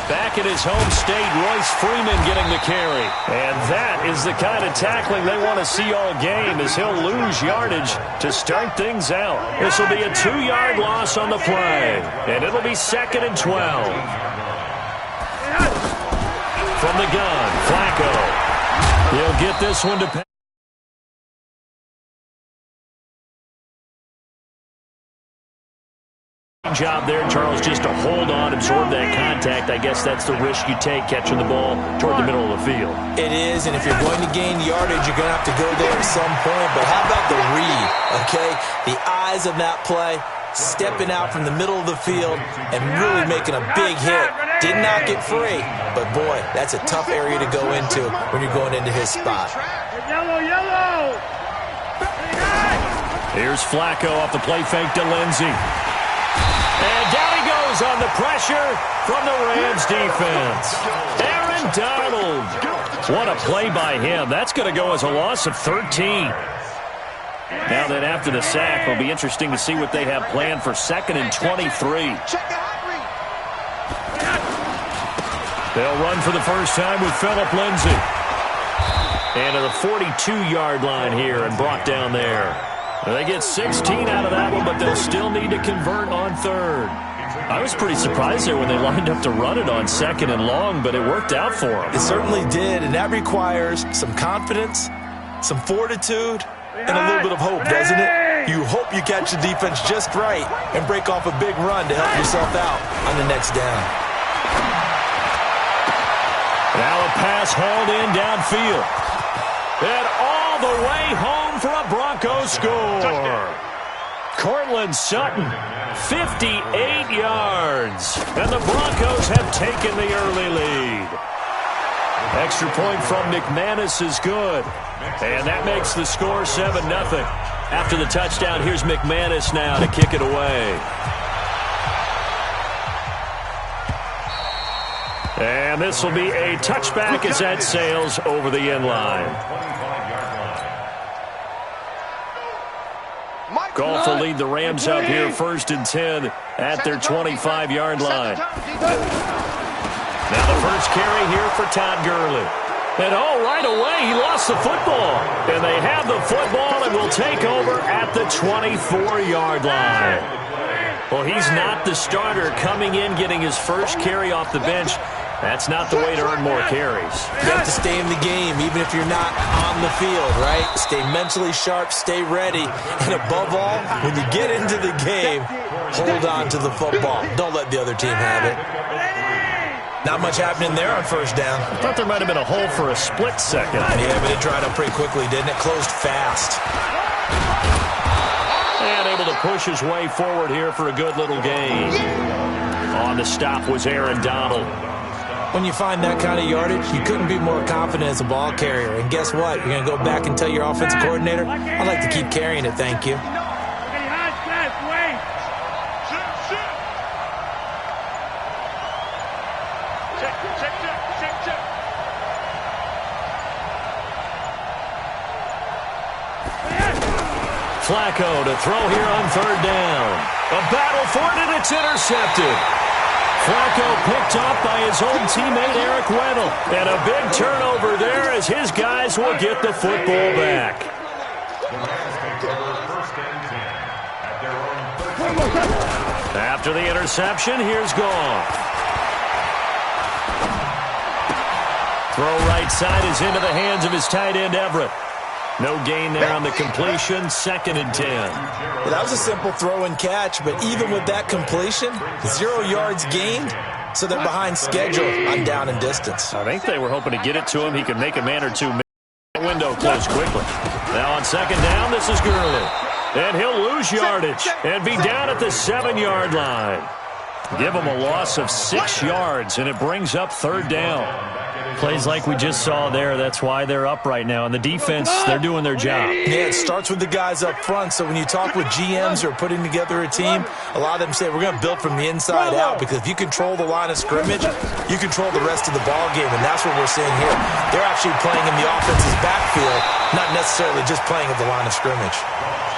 Back in his home state, Royce Freeman getting the carry. And that is the kind of tackling they want to see all game, as he'll lose yardage to start things out. This will be a 2-yard loss on the play, and it'll be 2nd and 12. From the gun, Flacco. He'll get this one to pass. Job there, Charles, just to hold on, absorb that contact. I guess that's the risk you take catching the ball toward the middle of the field. It is, and if you're going to gain yardage, you're going to have to go there at some point. But how about the read, okay? The eyes of that play, stepping out from the middle of the field and really making a big hit. Did not get free, but boy, that's a tough area to go into when you're going into his spot. Yellow! Here's Flacco off the play fake to Lindsey. And down he goes on the pressure from the Rams defense. Aaron Donald. What a play by him. That's going to go as a loss of 13. Now that after the sack, it'll be interesting to see what they have planned for 2nd and 23. They'll run for the first time with Phillip Lindsay. And to the 42-yard line here and brought down there. They get 16 out of that one, but they'll still need to convert on 3rd. I was pretty surprised there when they lined up to run it on 2nd and long, but it worked out for them. It certainly did, and that requires some confidence, some fortitude, and a little bit of hope, doesn't it? You hope you catch the defense just right and break off a big run to help yourself out on the next down. Now a pass hauled in downfield. And all the way home for a Broncos score. Cortland Sutton, 58 yards. And the Broncos have taken the early lead. Extra point from McManus is good. And that makes the score 7-0. After the touchdown, here's McManus now to kick it away. And this will be a touchback as that sails over the end line. Goff will lead the Rams up here 1st and 10 at their 25-yard line. Now the first carry here for Todd Gurley. And right away he lost the football. And they have the football and will take over at the 24-yard line. Well, he's not the starter coming in, getting his first carry off the bench. That's not the way to earn more carries. You have to stay in the game, even if you're not on the field, right? Stay mentally sharp, stay ready. And above all, when you get into the game, hold on to the football. Don't let the other team have it. Not much happening there on 1st down. I thought there might have been a hole for a split second. Yeah, but it dried up pretty quickly, didn't it? Closed fast. And able to push his way forward here for a good little gain. On the stop was Aaron Donald. When you find that kind of yardage, you couldn't be more confident as a ball carrier. And guess what? You're going to go back and tell your offensive coordinator, I'd like to keep carrying it, thank you. Flacco to throw here on 3rd down. A battle for it, and it's intercepted. Flacco picked off by his old teammate Eric Weddle. And a big turnover there as his guys will get the football back. After the interception, here's Goff. Throw right side is into the hands of his tight end Everett. No gain there on the completion, 2nd and 10. Well, that was a simple throw and catch, but even with that completion, 0 yards gained, so they're behind schedule on down and distance. I think they were hoping to get it to him. He could make a man or two. Window closed quickly. Now on 2nd down, this is Gurley. And he'll lose yardage and be down at the 7-yard line. Give him a loss of 6 yards, and it brings up 3rd down. Plays like we just saw there. That's why they're up right now. And the defense, they're doing their job. Yeah, it starts with the guys up front. So when you talk with GMs who are putting together a team, a lot of them say, we're going to build from the inside out. Because if you control the line of scrimmage, you control the rest of the ball game. And that's what we're seeing here. They're actually playing in the offense's backfield not necessarily just playing at the line of scrimmage.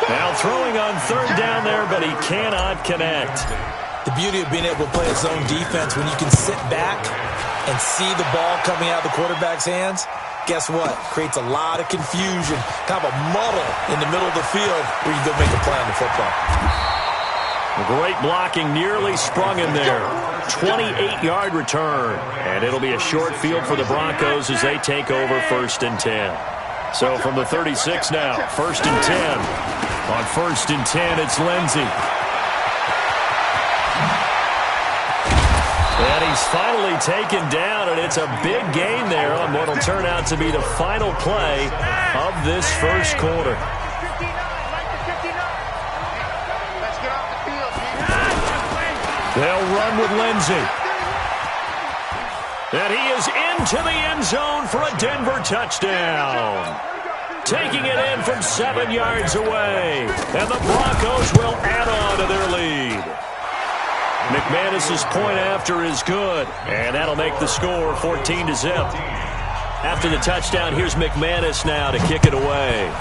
Now throwing on third down there, but he cannot connect. The beauty of being able to play a zone defense when you can sit back and see the ball coming out of the quarterback's hands, guess what? Creates a lot of confusion, kind of a muddle in the middle of the field where you go make a play on the football. Great blocking, nearly sprung him there. 28-yard return. And it'll be a short field for the Broncos as they take over 1st and 10. So from the 36 now, 1st and 10. On 1st and 10, it's Lindsey. And he's finally taken down, and it's a big gain there on what will turn out to be the final play of this first quarter. They'll run with Lindsey. And he is into the end zone for a Denver touchdown. Taking it in from 7 yards away. And the Broncos will add on to their lead. McManus's point after is good. And that'll make the score 14-0. After the touchdown, here's McManus now to kick it away.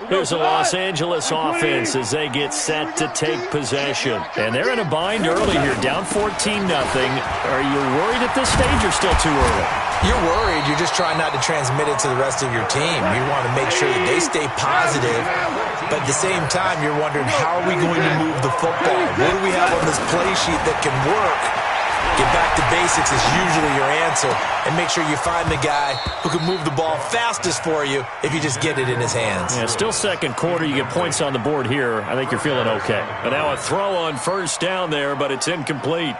Here's the Los Angeles offense as they get set to take possession. And they're in a bind early here, down 14-0. Are you worried at this stage or still too early? You're worried. You're just trying not to transmit it to the rest of your team. You want to make sure that they stay positive. But at the same time, you're wondering, how are we going to move the football? What do we have on this play sheet that can work? Get back to basics is usually your answer. And make sure you find the guy who can move the ball fastest for you if you just get it in his hands. Yeah, still second quarter. You get points on the board here. I think you're feeling okay. And now a throw on first down there, but it's incomplete.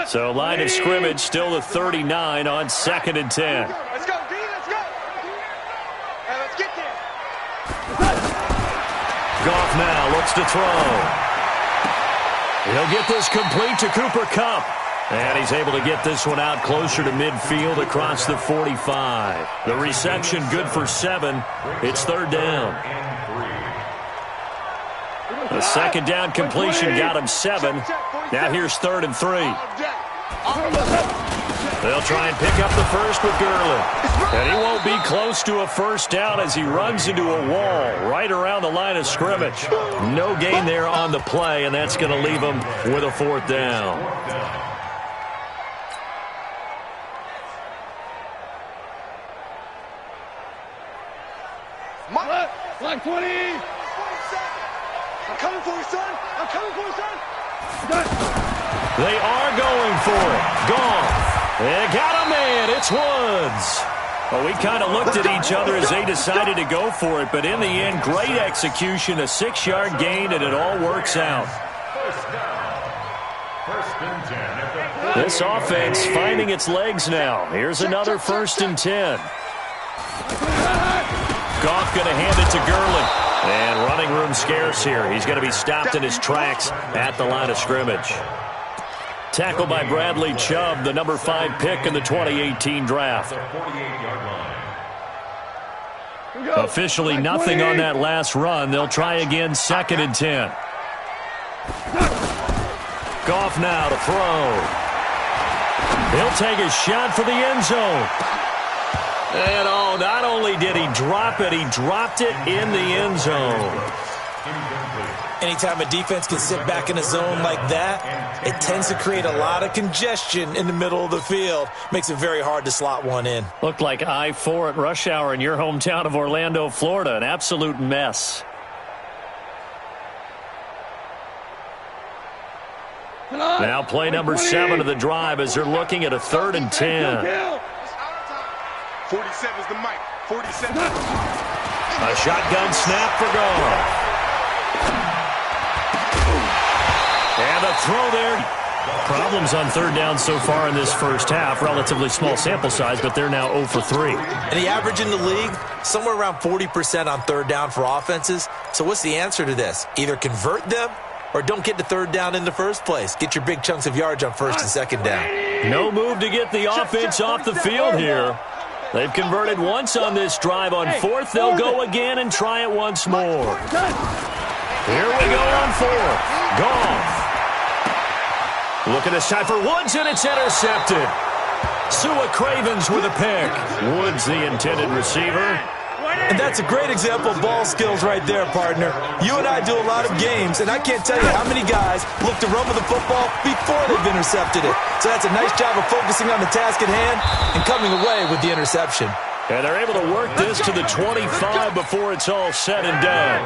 So line of scrimmage still the 39 on 2nd and 10. Let's go, D, let's go. Hey, let's get there. Goff now looks to throw. He'll get this complete to Cooper Kupp. And he's able to get this one out closer to midfield across the 45. The reception good for 7. It's 3rd down. The 2nd down completion got him 7. Now here's 3rd and 3. They'll try and pick up the first with Gurley. And he won't be close to a first down as he runs into a wall right around the line of scrimmage. No gain there on the play, and that's going to leave him with a 4th down. Line 20. I'm coming for you, son. I'm coming for you, son. They are going for it. Gone. They got a man. It's Woods. Well, we kind of looked at each other as they decided to go for it, but in the end, great execution, a 6-yard gain, and it all works out. This offense finding its legs now. Here's another 1st and 10. Goff going to hand it to Gurley. And running room scarce here. He's going to be stopped in his tracks at the line of scrimmage. Tackled by Bradley Chubb, the number 5 pick in the 2018 draft. Officially nothing on that last run. They'll try again 2nd and 10. Goff now to throw. He'll take a shot for the end zone. And oh, not only did he drop it, he dropped it in the end zone. Anytime a defense can sit back in a zone like that, it tends to create a lot of congestion in the middle of the field. Makes it very hard to slot one in. Looked like I-4 at rush hour in your hometown of Orlando, Florida. An absolute mess. Now play number 7 of the drive as they're looking at a 3rd and 10. 47's the mic. 47. A shotgun snap for Goff. And a throw there. Problems on 3rd down so far in this first half. Relatively small sample size, but they're now 0 for 3. And the average in the league, somewhere around 40% on 3rd down for offenses. So what's the answer to this? Either convert them or don't get to third down in the first place. Get your big chunks of yards on first and second down. No move to get the offense off the field here. They've converted once on this drive. On fourth, they'll go again and try it once more. Here we go on fourth. Goff. Looking this time for Woods, and it's intercepted. Sua Cravens with a pick. Woods, the intended receiver. And that's a great example of ball skills right there, partner. You and I do a lot of games, and I can't tell you how many guys look to run with the football before they've intercepted it. So that's a nice job of focusing on the task at hand and coming away with the interception. And they're able to work this to the 25 before it's all said and done.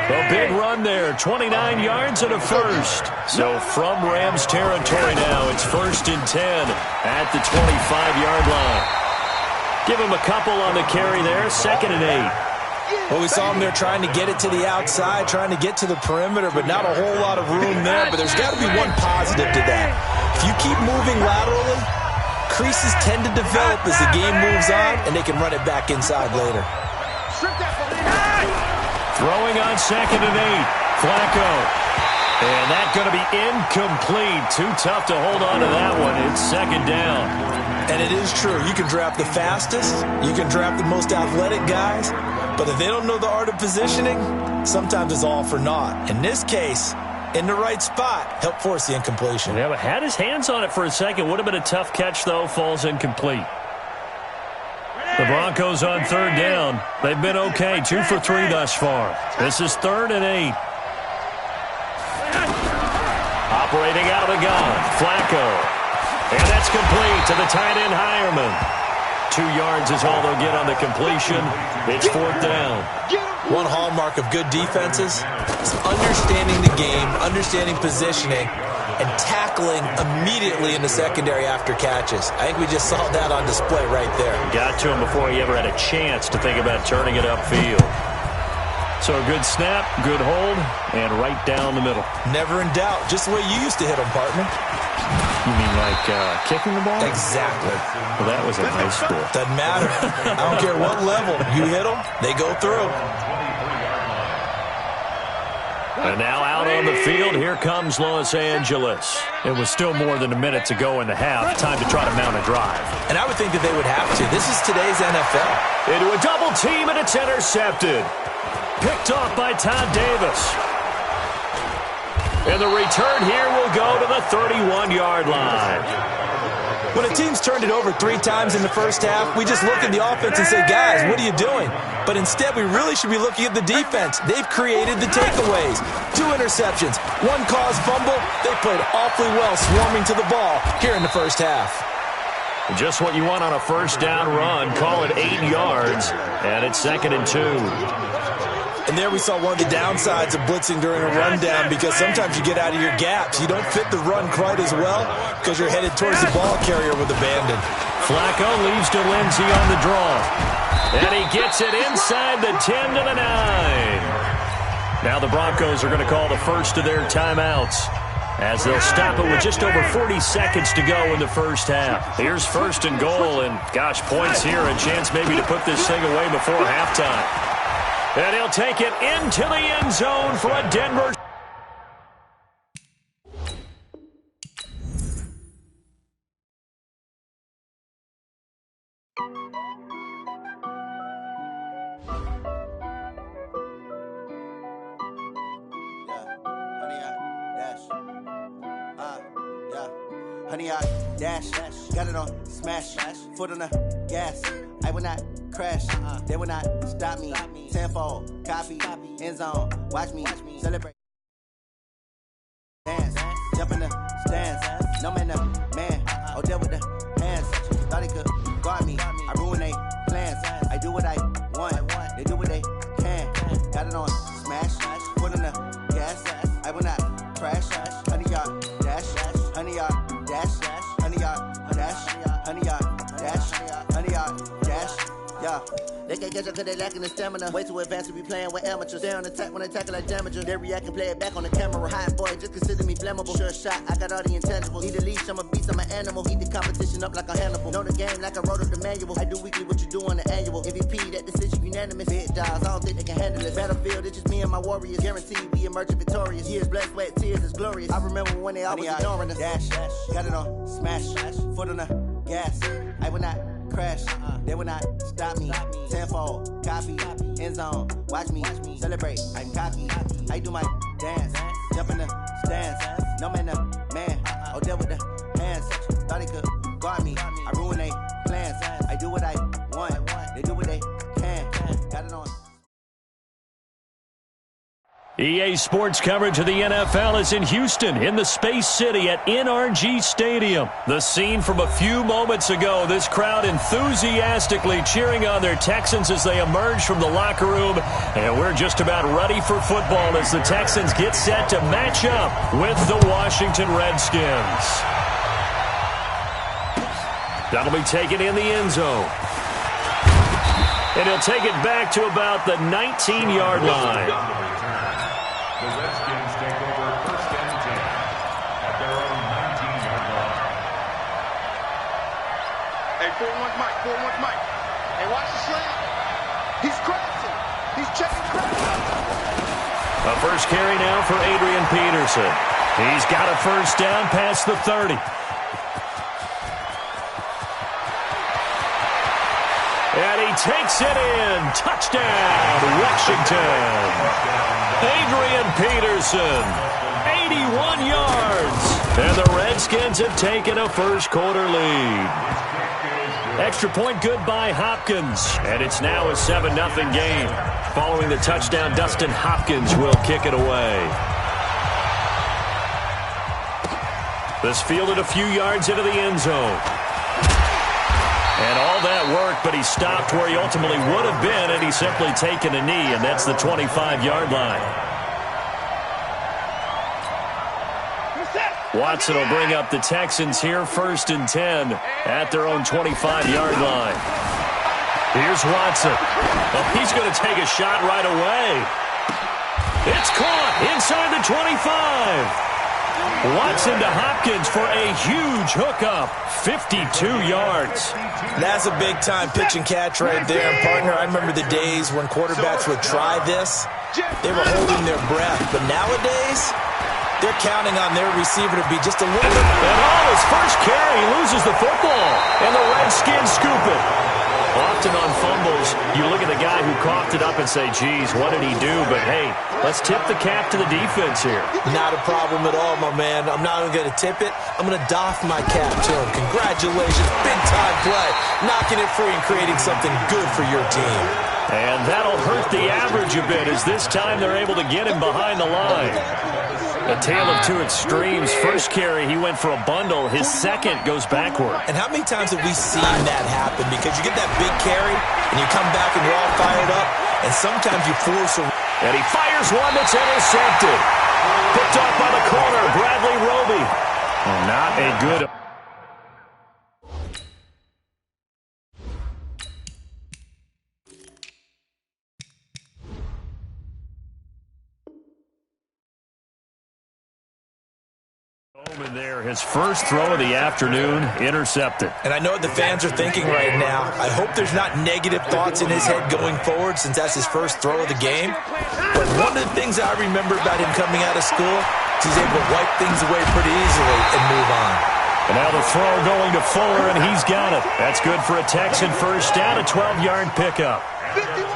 A big run there, 29 yards and a first. So from Rams territory now, it's 1st and 10 at the 25-yard line. Give him a couple on the carry there, 2nd and 8. Well, we saw him there trying to get it to the outside, trying to get to the perimeter, but not a whole lot of room there. But there's got to be one positive to that. If you keep moving laterally, creases tend to develop as the game moves on, and they can run it back inside later. Throwing on 2nd and 8. Flacco. And that's going to be incomplete. Too tough to hold on to that one. It's 2nd down. And it is true. You can draft the fastest. You can draft the most athletic guys. But if they don't know the art of positioning, sometimes it's all for naught. In this case, in the right spot, help force the incompletion. Yeah, but had his hands on it for a second. Would have been a tough catch, though. Falls incomplete. The Broncos on 3rd down. They've been okay. 2 for 3 thus far. This is 3rd and 8. Operating out of the gun. Flacco. And that's complete to the tight end, Hireman. 2 yards is all they'll get on the completion. It's 4th down. One hallmark of good defenses is understanding the game, understanding positioning, and tackling immediately in the secondary after catches. I think we just saw that on display right there. Got to him before he ever had a chance to think about turning it upfield. So a good snap, good hold, and right down the middle. Never in doubt. Just the way you used to hit them, partner. You mean like kicking the ball? Exactly. Well, that was in high school. Doesn't matter. I don't care what level. You hit them, they go through. And now out on the field, here comes Los Angeles. It was still more than a minute to go in the half. Time to try to mount a drive. And I would think that they would have to. This is today's NFL. Into a double team, and it's intercepted. Picked off by Todd Davis. And the return here will go to the 31-yard line. When a team's turned it over 3 times in the first half, we just look at the offense and say, guys, what are you doing? But instead, we really should be looking at the defense. They've created the takeaways. 2 interceptions, 1 caused fumble. They played awfully well swarming to the ball here in the first half. Just what you want on a first down run. Call it 8 yards, and it's 2nd and 2. And there we saw one of the downsides of blitzing during a rundown, because sometimes you get out of your gaps. You don't fit the run quite as well because you're headed towards the ball carrier with abandon. Flacco leaves to Lindsey on the draw. And he gets it inside the 10 to the 9. Now the Broncos are going to call the first of their timeouts, as they'll stop it with just over 40 seconds to go in the first half. Here's 1st and goal, and gosh, points here. A chance maybe to put this thing away before halftime. And he'll take it into the end zone for a Denver. Honey, I dash, got it on smash, foot on the gas. I will not crash, they will not stop me. Tenfold, copy, end zone, watch me celebrate. Dance, jump in the stands, no man, man. Oh, there with the hands, thought he could guard me. I ruin they plans, I do what I want, they do what they can. Got it on smash, foot on the gas. I will not crash, honey, y'all dash, honey, y'all dash, honey, y'all dash, honey, y'all dash, honey, y'all dash, yeah. They can't catch up cause they lacking the stamina. Way too advanced to be playing with amateurs. They on attack when they tackle like damager. They react and play it back on the camera. Hot boy, just consider me flammable. Sure shot, I got all the intangibles. Need a leash, I'm a beast, I'm an animal. Heat the competition up like a Hannibal. Know the game like I wrote up the manual. I do weekly what you do on the annual. MVP, that decision unanimous. Big dogs, I don't think they can handle it. Battlefield, it's just me and my warriors. Guaranteed we emerge victorious. Years, blood, sweat, tears, it's glorious. I remember when they always ignoring us. Dash, got it on, smash, foot on the gas. I will not crash, they will not stop me. Tenfold, copy, end zone, watch me celebrate. I'm cocky, I do my dance, jump in the stands. No man, oh there with the hands. Thought he could guard me, I ruin they plans. I do what I want, they do what they can. Got it on. EA Sports coverage of the NFL is in Houston, in the Space City at NRG Stadium. The scene from a few moments ago, this crowd enthusiastically cheering on their Texans as they emerge from the locker room. And we're just about ready for football as the Texans get set to match up with the Washington Redskins. That'll be taken in the end zone. And he'll take it back to about the 19-yard line. The Redskins take over first and 10 at their own 19-yard line. Hey, 4-1 Mike, 4-1 Mike. Hey, watch the slant. He's crossing. He's checking crossing. A first carry now for Adrian Peterson. He's got a first down past the 30. And he takes it in. Touchdown, Washington. Adrian Peterson, 81 yards. And the Redskins have taken a first-quarter lead. Extra point good by Hopkins. And it's now a 7-0 game. Following the touchdown, Dustin Hopkins will kick it away. This fielded a few yards into the end zone. And all that work, but he stopped where he ultimately would have been, and he's simply taken a knee, and that's the 25-yard line. Watson will bring up the Texans here, 1st and 10 at their own 25-yard line. Here's Watson. Oh, he's going to take a shot right away. It's caught inside the 25. Watson to Hopkins for a huge hookup, 52 yards. That's a big-time pitch and catch right there. And, partner, I remember the days when quarterbacks would try this. They were holding their breath. But nowadays, they're counting on their receiver to be just a little bit. And his first carry, he loses the football. And the Redskins scoop it. Often on fumbles, you look at the guy who coughed it up and say, geez, what did he do? But, hey, let's tip the cap to the defense here. Not a problem at all, my man. I'm not even going to tip it. I'm going to doff my cap to him. Congratulations. Big-time play. Knocking it free and creating something good for your team. And that'll hurt the average a bit as this time they're able to get him behind the line. A tale of two extremes. First carry, he went for a bundle. His second goes backward. And how many times have we seen that happen? Because you get that big carry, and you come back and you're all fired up, and sometimes you force a... And he fires one that's intercepted. Picked off by the corner, Bradley Roby. Not a good... There, his first throw of the afternoon, intercepted. And I know what the fans are thinking right now. I hope there's not negative thoughts in his head going forward since that's his first throw of the game. But one of the things I remember about him coming out of school is he's able to wipe things away pretty easily and move on. And now the throw going to Fuller, and he's got it. That's good for a Texan first down, a 12-yard pickup.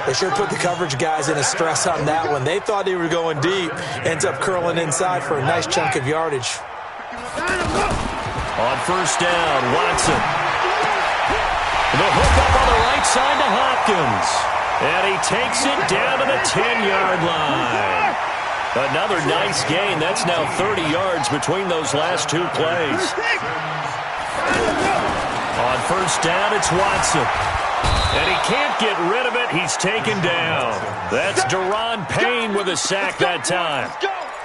They sure put the coverage guys in a stress on that one. They thought they were going deep. Ends up curling inside for a nice chunk of yardage. On first down, Watson. The hook up on the right side to Hopkins. And he takes it down to the 10-yard line. Another nice gain. That's now 30 yards between those last two plays. On first down, it's Watson. And he can't get rid of it. He's taken down. That's Deron Payne with a sack that time.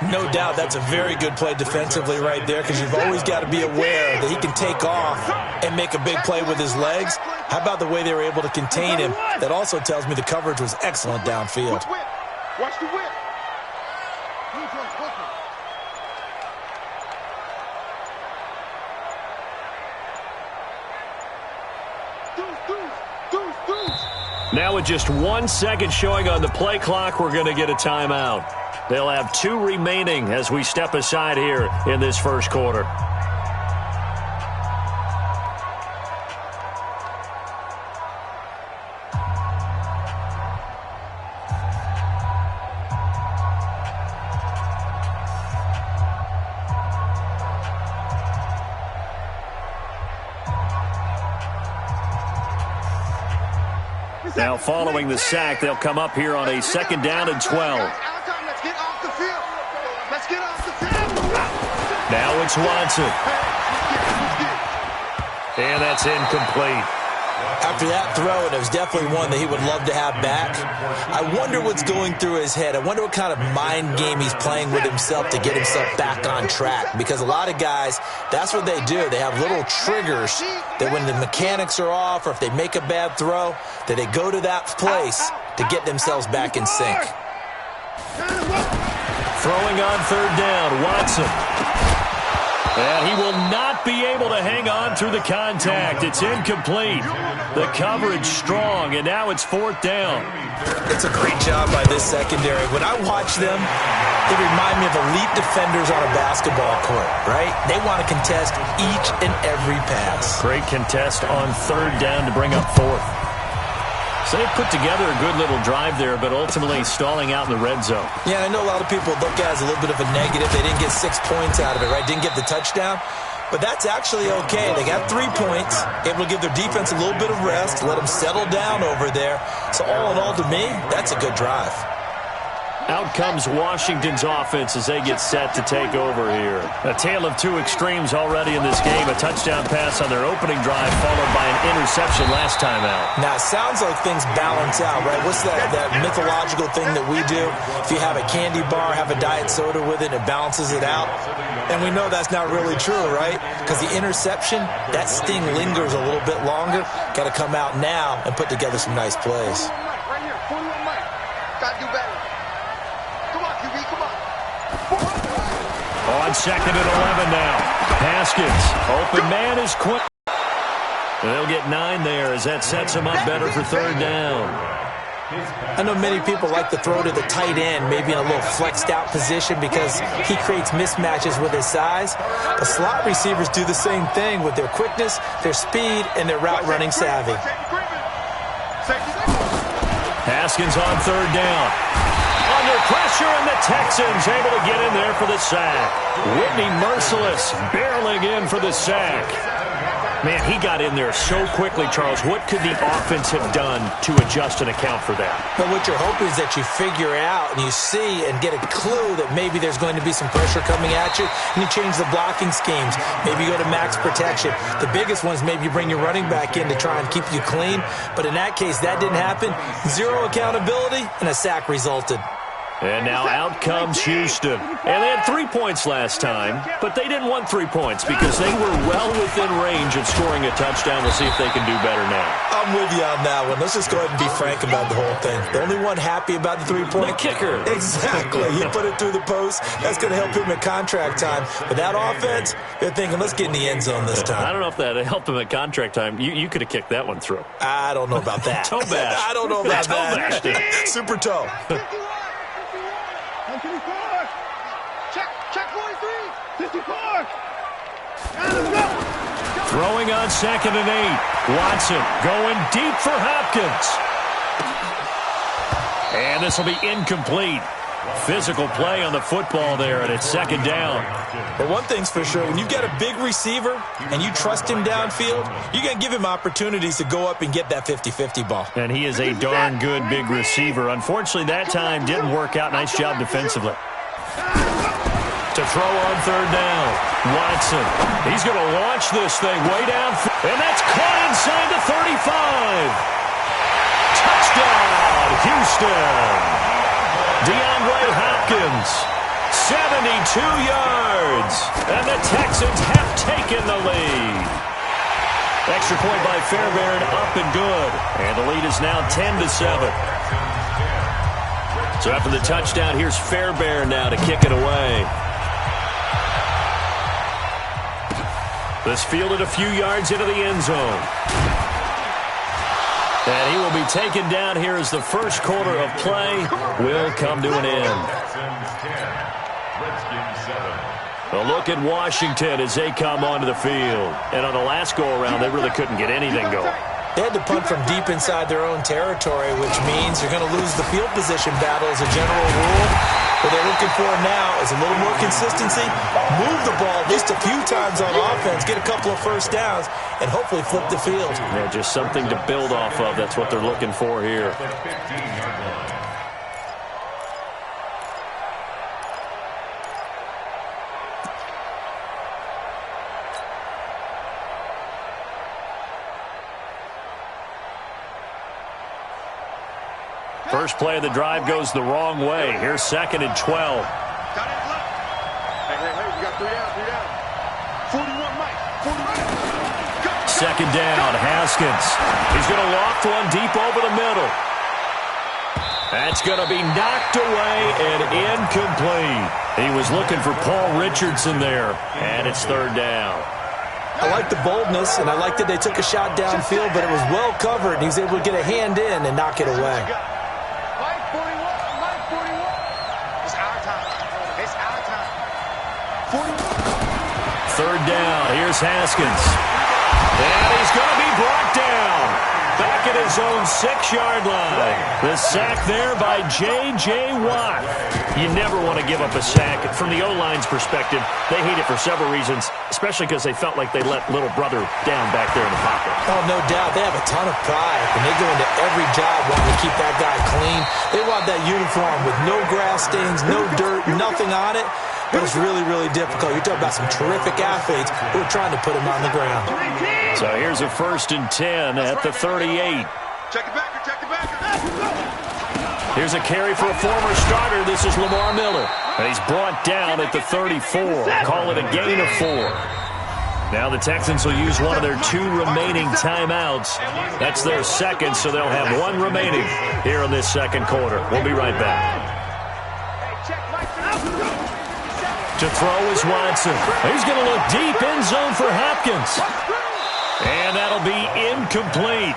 No doubt that's a very good play defensively right there, because you've always got to be aware that he can take off and make a big play with his legs. How about the way they were able to contain him? That also tells me the coverage was excellent downfield. Watch the whip. Now with just 1 second showing on the play clock, we're going to get a timeout. They'll have 2 remaining as we step aside here in this first quarter. Now following the sack, they'll come up here on a 2nd down and 12. Let's get off the field. Let's get off the field. Now it's Watson. And that's incomplete. After that throw, and it was definitely one that he would love to have back, I wonder what's going through his head. I wonder what kind of mind game he's playing with himself to get himself back on track. Because a lot of guys, that's what they do. They have little triggers that when the mechanics are off or if they make a bad throw, that they go to that place to get themselves back in sync. Throwing on 3rd down, Watson. And he will not be able to hang on through the contact. It's incomplete. The coverage strong, and now it's 4th down. It's a great job by this secondary. When I watch them, they remind me of elite defenders on a basketball court, right? They want to contest each and every pass. Great contest on 3rd down to bring up 4th. So they put together a good little drive there, but ultimately stalling out in the red zone. Yeah, I know a lot of people look at it as a little bit of a negative. They didn't get 6 points out of it, right? Didn't get the touchdown. But that's actually okay. They got 3 points, able to give their defense a little bit of rest, let them settle down over there. So all in all, to me, that's a good drive. Out comes Washington's offense as they get set to take over here. A tale of 2 extremes already in this game. A touchdown pass on their opening drive followed by an interception last time out. Now, it sounds like things balance out, right? What's that mythological thing that we do? If you have a candy bar, have a diet soda with it, it balances it out. And we know that's not really true, right? Because the interception, that sting lingers a little bit longer. Got to come out now and put together some nice plays. Right here, 41 Mike. Got to do better. Come on, QB, come on. On 2nd and 11 now. Haskins, open man is quick. They'll get 9 there as that sets them up better for 3rd down. I know many people like to throw to the tight end, maybe in a little flexed out position because he creates mismatches with his size. But slot receivers do the same thing with their quickness, their speed, and their route running savvy. Haskins on 3rd down. Under pressure, and the Texans able to get in there for the sack. Whitney Merciless barreling in for the sack. Man, he got in there so quickly, Charles. What could the offense have done to adjust and account for that? Well, what you're hoping is that you figure out and you see and get a clue that maybe there's going to be some pressure coming at you, and you change the blocking schemes. Maybe you go to max protection. The biggest one is maybe you bring your running back in to try and keep you clean. But in that case, that didn't happen. 0 accountability, and a sack resulted. And now out comes Houston. And they had 3 points last time, but they didn't want 3 points because they were well within range of scoring a touchdown. We'll see if they can do better now. I'm with you on that one. Let's just go ahead and be frank about the whole thing. The only one happy about the 3-point? The kicker. Exactly. He put it through the post. That's going to help him at contract time. But that offense, they're thinking, let's get in the end zone this time. I don't know if that helped him at contract time. You could have kicked that one through. I don't know about that. Toe bash. I don't know about toe that. Bashed it. Super toe. Check 43. 54. Throwing on 2nd and 8. Watson going deep for Hopkins. And this will be incomplete. Physical play on the football there, and it's 2nd down. But one thing's for sure, when you've got a big receiver and you trust him downfield, you're going to give him opportunities to go up and get that 50-50 ball. And he is a darn good big receiver. Unfortunately, that time didn't work out. Nice job defensively. To throw on 3rd down. Watson. He's going to launch this thing way down. And that's caught inside the 35. Touchdown, Houston. DeAndre Hopkins. 72 yards. And the Texans have taken the lead. Extra point by Fairbairn, up and good. And the lead is now 10-7. So after the touchdown, here's Fairbairn now to kick it away. This fielded a few yards into the end zone. And he will be taken down here as the first quarter of play will come to an end. A look at Washington as they come onto the field. And on the last go-around, they really couldn't get anything going. They had to punt from deep inside their own territory, which means you're going to lose the field position battle as a general rule. What they're looking for now is a little more consistency, move the ball at least a few times on offense, get a couple of first downs, and hopefully flip the field. Yeah, just something to build off of. That's what they're looking for here. First play of the drive goes the wrong way. Here's 2nd and 12. Hey, we got 3 down. 41, Mike. 41. Second down, Haskins. He's going to loft one deep over the middle. That's going to be knocked away and incomplete. He was looking for Paul Richardson there, and it's 3rd down. I like the boldness, and I like that they took a shot downfield, but it was well covered, and he was able to get a hand in and knock it away. Third down, here's Haskins. And he's going to be brought down. Back at his own 6-yard line. The sack there by J.J. Watt. You never want to give up a sack. From the O-line's perspective, they hate it for several reasons, especially because they felt like they let little brother down back there in the pocket. Oh, no doubt. They have a ton of pride, and they go into every job wanting to keep that guy clean. They want that uniform with no grass stains, no dirt, nothing on it. But it's really, really difficult. You're talking about some terrific athletes who are trying to put him on the ground. So here's a 1st and 10 at the 38. Check the backer, check the backer. Here's a carry for a former starter. This is Lamar Miller. And he's brought down at the 34. Call it a gain of 4. Now the Texans will use one of their 2 remaining timeouts. That's their 2nd, so they'll have 1 remaining here in this 2nd quarter. We'll be right back. To throw is Watson. He's going to look deep end zone for Hopkins. And that'll be incomplete.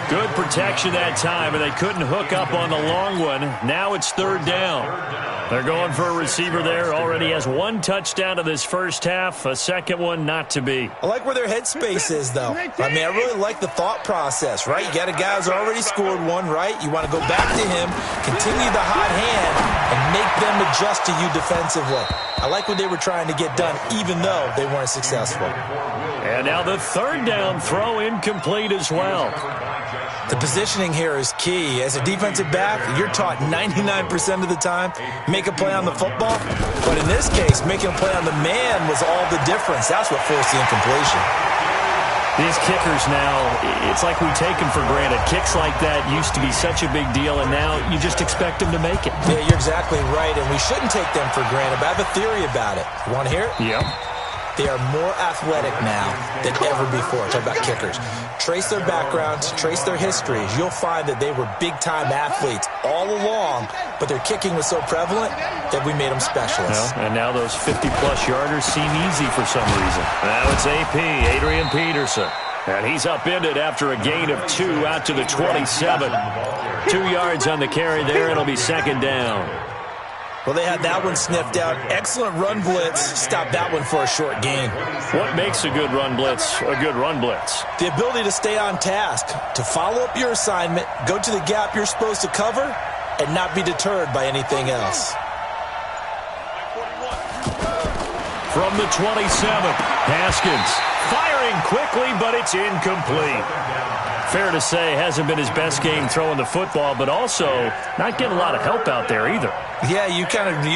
Good protection that time, and they couldn't hook up on the long one. Now it's 3rd down. They're going for a receiver there. Already has 1 touchdown to this first half. A 2nd one not to be. I like where their headspace is, though. I mean, I really like the thought process, right? You got a guy who's already scored 1, right? You want to go back to him, continue the hot hand, and make them adjust to you defensively. I like what they were trying to get done, even though they weren't successful. And now the 3rd down throw incomplete as well. The positioning here is key. As a defensive back, you're taught 99% of the time, make a play on the football. But in this case, making a play on the man was all the difference. That's what forced the incompletion. These kickers now, it's like we take them for granted. Kicks like that used to be such a big deal, and now you just expect them to make it. Yeah, you're exactly right, and we shouldn't take them for granted, but I have a theory about it. You want to hear it? Yep. They are more athletic now than ever before. Talk about kickers. Trace their backgrounds, trace their histories. You'll find that they were big-time athletes all along, but their kicking was so prevalent that we made them specialists. Well, and now those 50-plus yarders seem easy for some reason. Now it's AP, Adrian Peterson. And he's upended after a gain of 2 out to the 27. 2 yards on the carry there. It'll be 2nd down. Well, they had that one sniffed out. Excellent run blitz. Stopped that one for a short gain. What makes a good run blitz a good run blitz? The ability to stay on task, to follow up your assignment, go to the gap you're supposed to cover, and not be deterred by anything else. From the 27, Haskins firing quickly, but it's incomplete. Fair to say, hasn't been his best game throwing the football, but also not getting a lot of help out there either. Yeah, you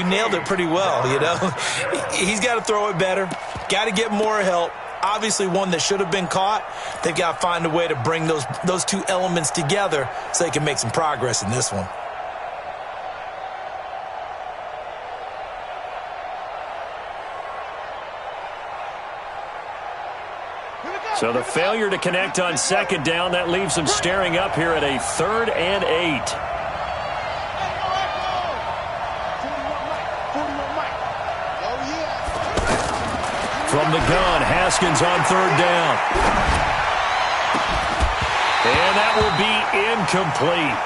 nailed it pretty well, you know. He's got to throw it better, got to get more help. Obviously one that should have been caught. They've got to find a way to bring those 2 elements together so they can make some progress in this one. So the failure to connect on second down, that leaves them staring up here at a 3rd and 8. From the gun, Haskins on 3rd down. And that will be incomplete.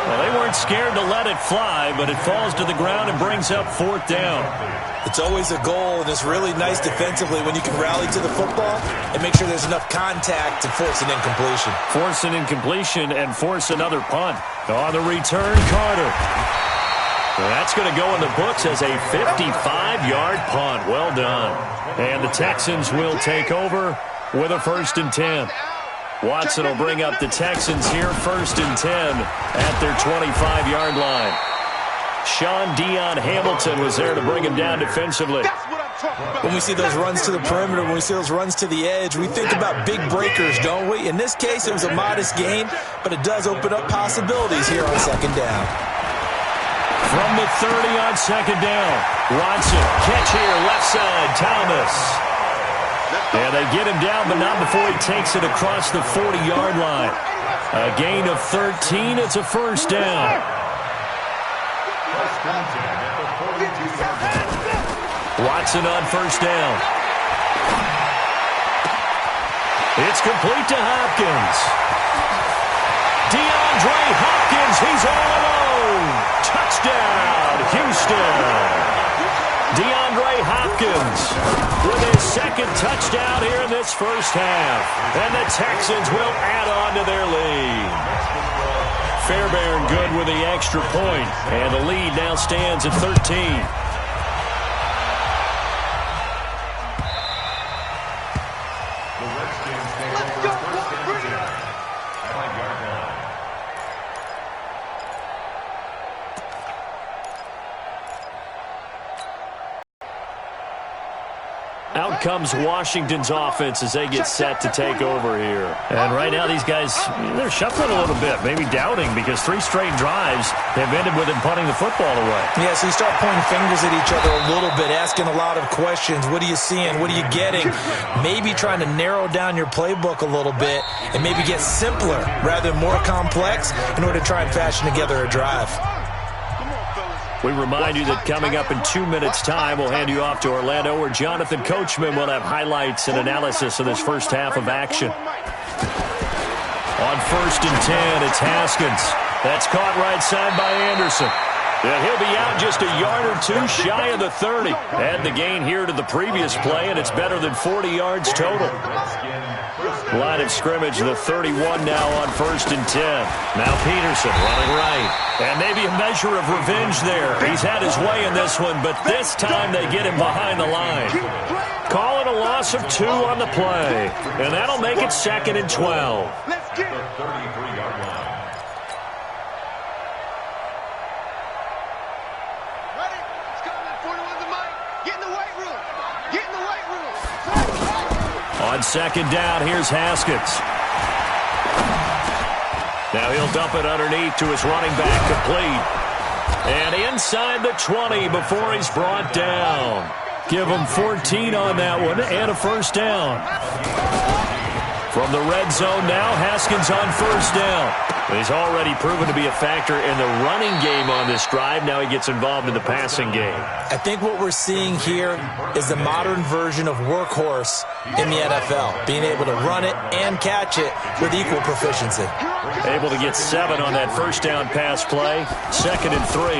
Well, they weren't scared to let it fly, but it falls to the ground and brings up 4th down. It's always a goal, and it's really nice defensively when you can rally to the football and make sure there's enough contact to force an incompletion. Force an incompletion and force another punt. On the return, Carter. That's going to go in the books as a 55-yard punt. Well done. And the Texans will take over with a 1st and 10. Watson will bring up the Texans here, 1st and 10 at their 25-yard line. Sean Dion Hamilton was there to bring him down defensively. When we see those runs to the perimeter, when we see those runs to the edge, we think about big breakers, don't we? In this case, it was a modest gain, but it does open up possibilities here on 2nd down. From the 30 on 2nd down, Watson, catch here, left side, Thomas. And they get him down, but not before he takes it across the 40-yard line. A gain of 13, it's a 1st down. Watson on 1st down. It's complete to Hopkins. DeAndre Hopkins, he's all alone. Touchdown, Houston. DeAndre Hopkins with his 2nd touchdown here in this 1st half. And the Texans will add on to their lead. Fairbairn good with the extra point. And the lead now stands at 13. Out comes Washington's offense as they get set to take over here. And right now these guys, they're shuffling a little bit, maybe doubting, because 3 straight drives have ended with them punting the football away. Yeah, so you start pointing fingers at each other a little bit, asking a lot of questions. What are you seeing? What are you getting? Maybe trying to narrow down your playbook a little bit and maybe get simpler rather than more complex in order to try and fashion together a drive. We remind you that coming up in 2 minutes' time, we'll hand you off to Orlando, where Jonathan Coachman will have highlights and analysis of this 1st half of action. On 1st and 10, it's Haskins. That's caught right side by Anderson. And he'll be out just a yard or 2 shy of the 30. Add the gain here to the previous play, and it's better than 40 yards total. Line of scrimmage, the 31 now on 1st and 10. Now Peterson running right. And maybe a measure of revenge there. He's had his way in this one, but this time they get him behind the line. Call it a loss of 2 on the play. And that'll make it 2nd and 12. Let's get it. 33-yard line. Ready? Let's go. 41 the mic. Get in the weight room. Get in the weight room. On 2nd down, here's Haskins. Now he'll dump it underneath to his running back, complete. And inside the 20 before he's brought down. Give him 14 on that one and a 1st down. From the red zone now, Haskins on 1st down. He's already proven to be a factor in the running game on this drive. Now he gets involved in the passing game. I think what we're seeing here is the modern version of workhorse in the NFL, being able to run it and catch it with equal proficiency. Able to get 7 on that 1st down pass play. 2nd and 3.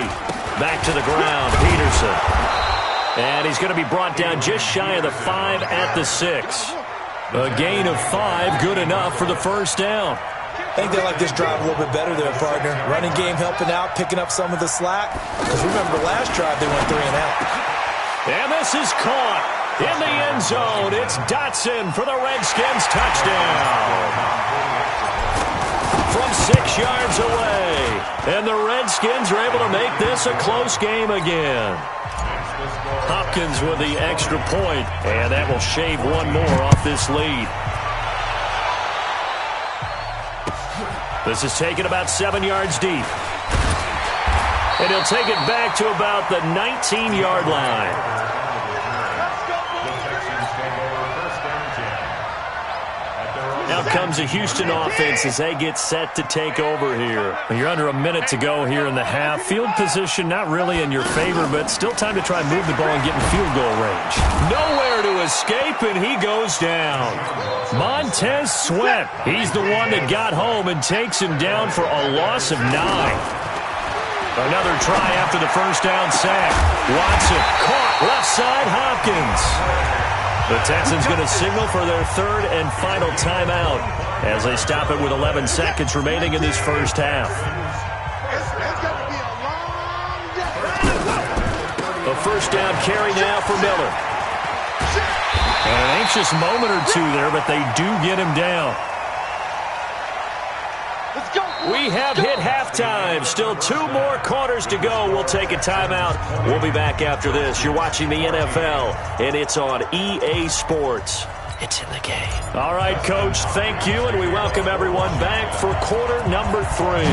Back to the ground, Peterson. And he's going to be brought down just shy of the 5 at the 6. A gain of 5, good enough for the 1st down. I think they like this drive a little bit better there, partner. Running game helping out, picking up some of the slack. Because remember, the last drive they went 3 and out. And this is caught in the end zone. It's Dotson for the Redskins touchdown. From 6 yards away. And the Redskins are able to make this a close game again. Hopkins with the extra point, and that will shave 1 more off this lead. This is taken about 7 yards deep. And he'll take it back to about the 19-yard line. Out comes the Houston offense as they get set to take over here. You're under a minute to go here in the half. Field position not really in your favor, but still time to try and move the ball and get in field goal range. Nowhere to escape, and he goes down. Montez Sweat, he's the one that got home and takes him down for a loss of 9. Another try after the first down sack. Watson caught left side Hopkins. The Texans going to signal for their third and final timeout as they stop it with 11 seconds remaining in this first half. A first down carry now for Miller. And an anxious moment or two there, but they do get him down. We have hit halftime. Still 2 more quarters to go. We'll take a timeout. We'll be back after this. You're watching the NFL, and it's on EA Sports. It's in the game. All right, Coach, thank you, and we welcome everyone back for quarter number 3.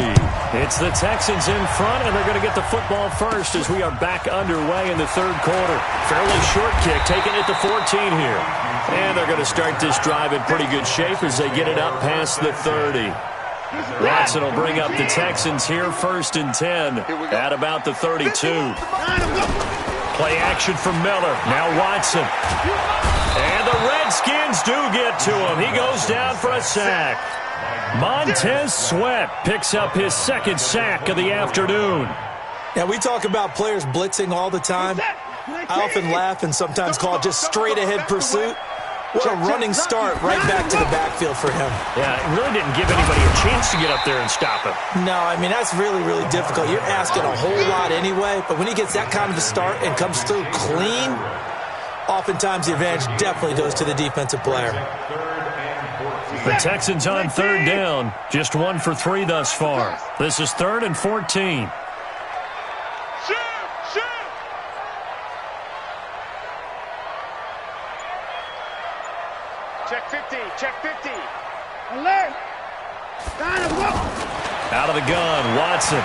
It's the Texans in front, and they're going to get the football first as we are back underway in the third quarter. Fairly short kick, taking it to 14 here. And they're going to start this drive in pretty good shape as they get it up past the 30. Watson will bring up the Texans here first and 10 at about the 32. Play action from Miller. Now Watson. And the Redskins do get to him. He goes down for a sack. Montez Sweat picks up his second sack of the afternoon. Now, we talk about players blitzing all the time. I often laugh and sometimes call it just straight-ahead pursuit. What a running start right back to the backfield for him. Yeah, it really didn't give anybody a chance to get up there and stop him. No, I mean, that's really, really difficult. You're asking a whole lot anyway, but when he gets that kind of a start and comes through clean, oftentimes the advantage definitely goes to the defensive player. The Texans on third down, just 1 for 3 thus far. This is 3rd and 14. Check 50, check 50. Alert! Out of the gun, Watson.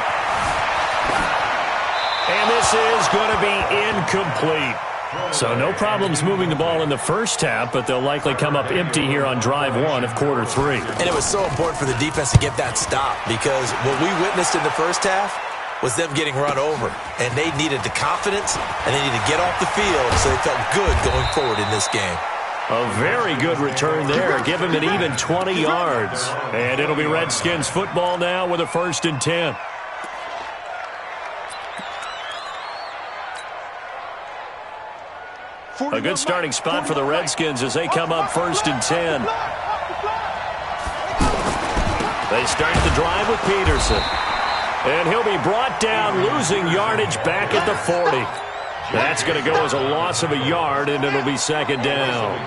And this is going to be incomplete. So no problems moving the ball in the first half, but they'll likely come up empty here on drive 1 of quarter 3. And it was so important for the defense to get that stop because what we witnessed in the first half was them getting run over. And they needed the confidence, and they needed to get off the field so they felt good going forward in this game. A very good return there. Give him an even 20 yards. And it'll be Redskins football now with a 1st and 10. A good starting spot for the Redskins as they come up 1st and 10. They start the drive with Peterson. And he'll be brought down, losing yardage back at the 40. That's going to go as a loss of a yard, and it'll be 2nd down.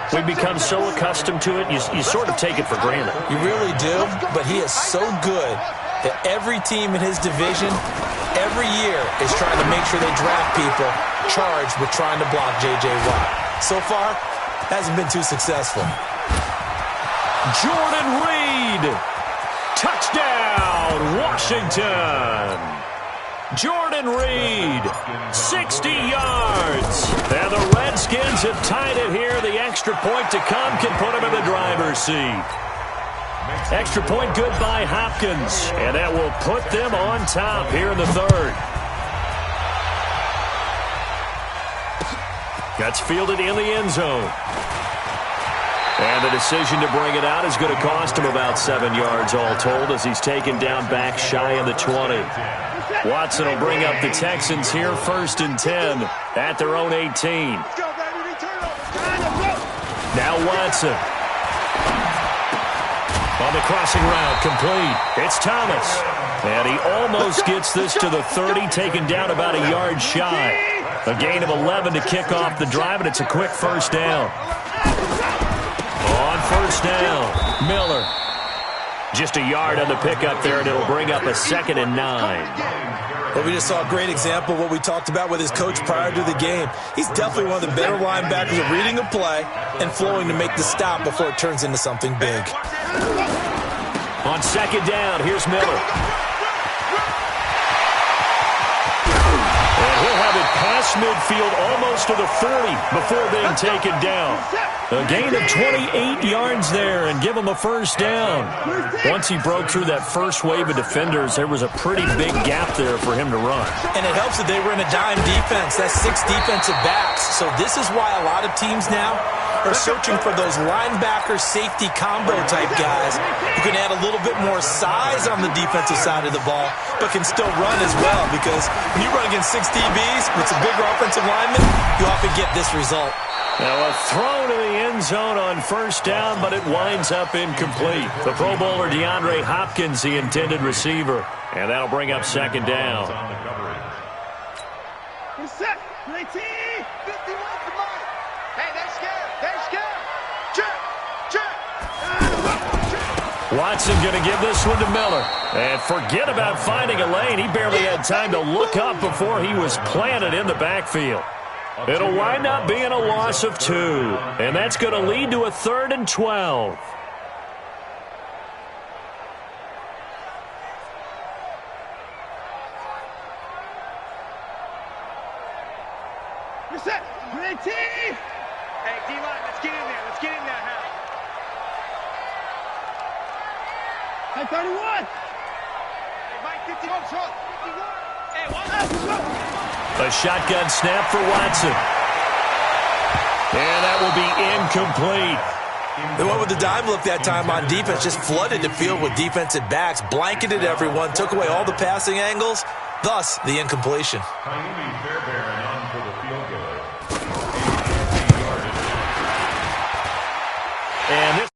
We've become so accustomed to it, you sort of take it for granted. You really do, but he is so good that every team in his division, every year, is trying to make sure they draft people charged with trying to block J.J. Watt. So far, hasn't been too successful. Jordan Reed. Touchdown, Washington. Jordan Reed, 60 yards. And the Redskins have tied it here. The extra point to come can put them in the driver's seat. Extra point good by Hopkins. And that will put them on top here in the 3rd. That's fielded in the end zone. And the decision to bring it out is going to cost him about 7 yards all told as he's taken down back shy of the 20. Watson will bring up the Texans here 1st and 10 at their own 18. Now Watson. On the crossing route, complete. It's Thomas. And he almost gets this to the 30, taken down about a yard shy. A gain of 11 to kick off the drive, and it's a quick 1st down. On 1st down, Miller. Just a yard on the pickup there, and it'll bring up a 2nd and 9. Well, we just saw a great example of what we talked about with his coach prior to the game. He's definitely one of the better linebackers at reading a play and flowing to make the stop before it turns into something big. On 2nd down, here's Miller. And he'll have it past midfield, almost to the 30 before being taken down. A gain of 28 yards there and give him a first down. Once he broke through that first wave of defenders, there was a pretty big gap there for him to run. And it helps that they were in a dime defense. That's 6 defensive backs. So this is why a lot of teams now are searching for those linebacker safety combo type guys who can add a little bit more size on the defensive side of the ball, but can still run as well, because when you run against 6 DBs with some bigger offensive linemen, you often get this result. Now a throw to the end zone on first down, but it winds up incomplete. The Pro Bowler DeAndre Hopkins, the intended receiver. And that'll bring up second down. Set. Play T. 51 to Mike. Hey, they're scared. They're scared. Check. Check. Watson going to give this one to Miller. And forget about finding a lane. He barely had time to look up before he was planted in the backfield. It'll wind up being a loss of 2. And that's going to lead to a 3rd and 12. You're set. Play T. Hey, D-line, let's get in there. Let's get in there, Hal. Hey, 31. Hey, Mike, 51. 51. Hey, Watson. A shotgun snap for Watson. And that will be incomplete. They went with the dime look that time on defense, just flooded the field with defensive backs, blanketed everyone, took away all the passing angles, thus the incompletion. And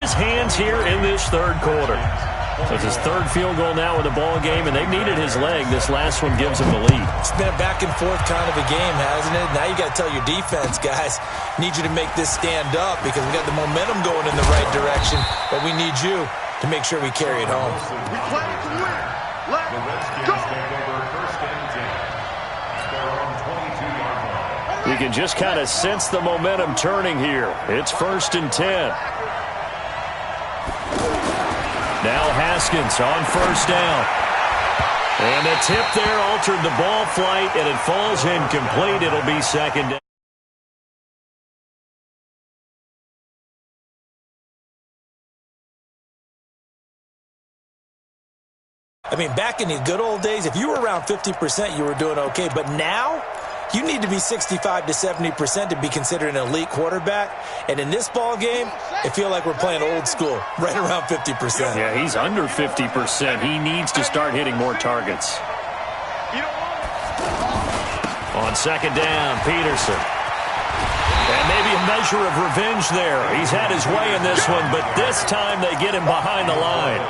his hands here in this third quarter. So it's his 3rd field goal now in the ball game, and they've needed his leg. This last one gives him the lead. It's been a back and forth kind of a game, hasn't it? Now you got to tell your defense, guys, need you to make this stand up, because we got the momentum going in the right direction, but we need you to make sure we carry it home. We play to win. Let's go. You can just kind of sense the momentum turning here. It's 1st and 10. Now Haskins on first down. And the tip there altered the ball flight, and it falls incomplete. It'll be second down. I mean, back in the good old days, if you were around 50%, you were doing okay. But now, you need to be 65 to 70% to be considered an elite quarterback. And in this ball game, I feel like we're playing old school, right around 50%. Yeah, he's under 50%. He needs to start hitting more targets. On second down, Peterson. And maybe a measure of revenge there. He's had his way in this one, but this time they get him behind the line.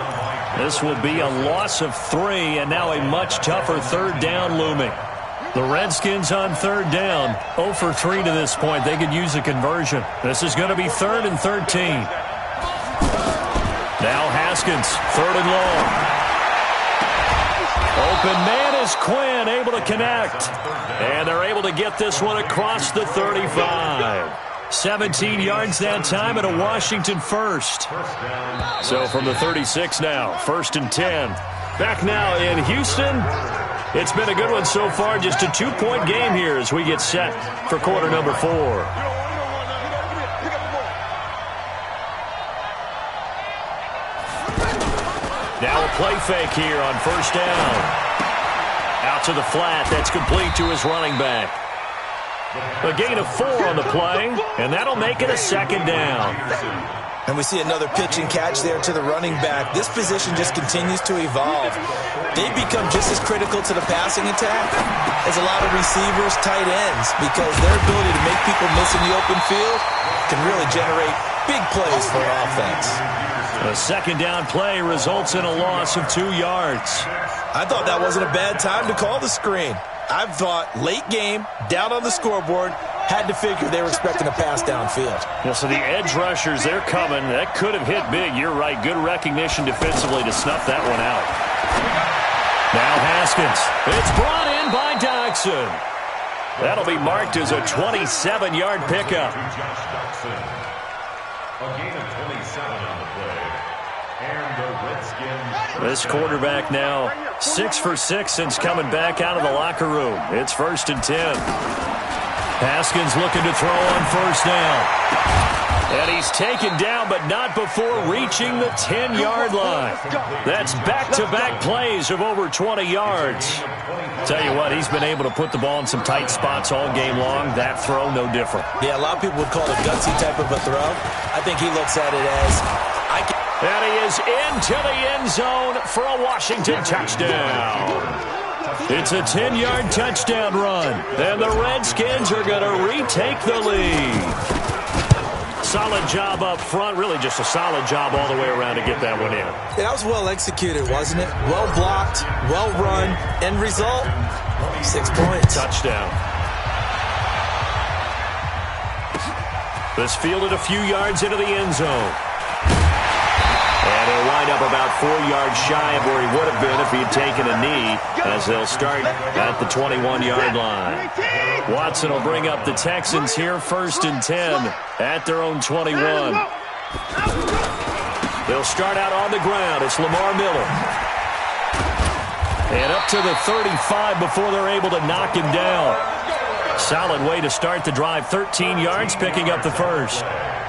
This will be a loss of 3, and now a much tougher 3rd down looming. The Redskins on 3rd down, 0 for 3 to this point. They could use a conversion. This is going to be 3rd and 13. Now Haskins, 3rd and long. Open man is Quinn, able to connect. And they're able to get this one across the 35. 17 yards that time, and a Washington first. So from the 36 now, 1st and 10. Back now in Houston. It's been a good one so far, just a 2-point game here as we get set for quarter number 4. Now a play fake here on first down. Out to the flat, that's complete to his running back. A gain of 4 on the play, and that'll make it a 2nd down. And we see another pitch and catch there to the running back. This position just continues to evolve. They become just as critical to the passing attack as a lot of receivers, tight ends, because their ability to make people miss in the open field can really generate big plays for an offense. A 2nd down play results in a loss of 2 yards. I thought that wasn't a bad time to call the screen. I thought late game, down on the scoreboard, had to figure they were expecting a pass downfield. Well, so the edge rushers, they're coming. That could have hit big. You're right. Good recognition defensively to snuff that one out. Now Haskins. It's brought in by Dodson. That'll be marked as a 27-yard pickup. A gain of 27 on the play. And the Redskins. This quarterback now 6 for 6 since coming back out of the locker room. It's 1st and 10. Haskins looking to throw on 1st down. And he's taken down, but not before reaching the 10-yard line. That's back-to-back plays of over 20 yards. Tell you what, he's been able to put the ball in some tight spots all game long. That throw, no different. Yeah, a lot of people would call it a gutsy type of a throw. I think he looks at it as, and he is into the end zone for a Washington touchdown. It's a 10-yard touchdown run, and the Redskins are going to retake the lead. Solid job up front, really just a solid job all the way around to get that one in. Yeah, that was well executed, wasn't it? Well blocked, well run, end result, 6 points. Touchdown. This fielded a few yards into the end zone. And he'll wind up about 4 yards shy of where he would have been if he had taken a knee, as they'll start at the 21-yard line. Watson will bring up the Texans here, 1st and 10 at their own 21. They'll start out on the ground. It's Lamar Miller. And up to the 35 before they're able to knock him down. Solid way to start the drive. 13 yards, picking up the first.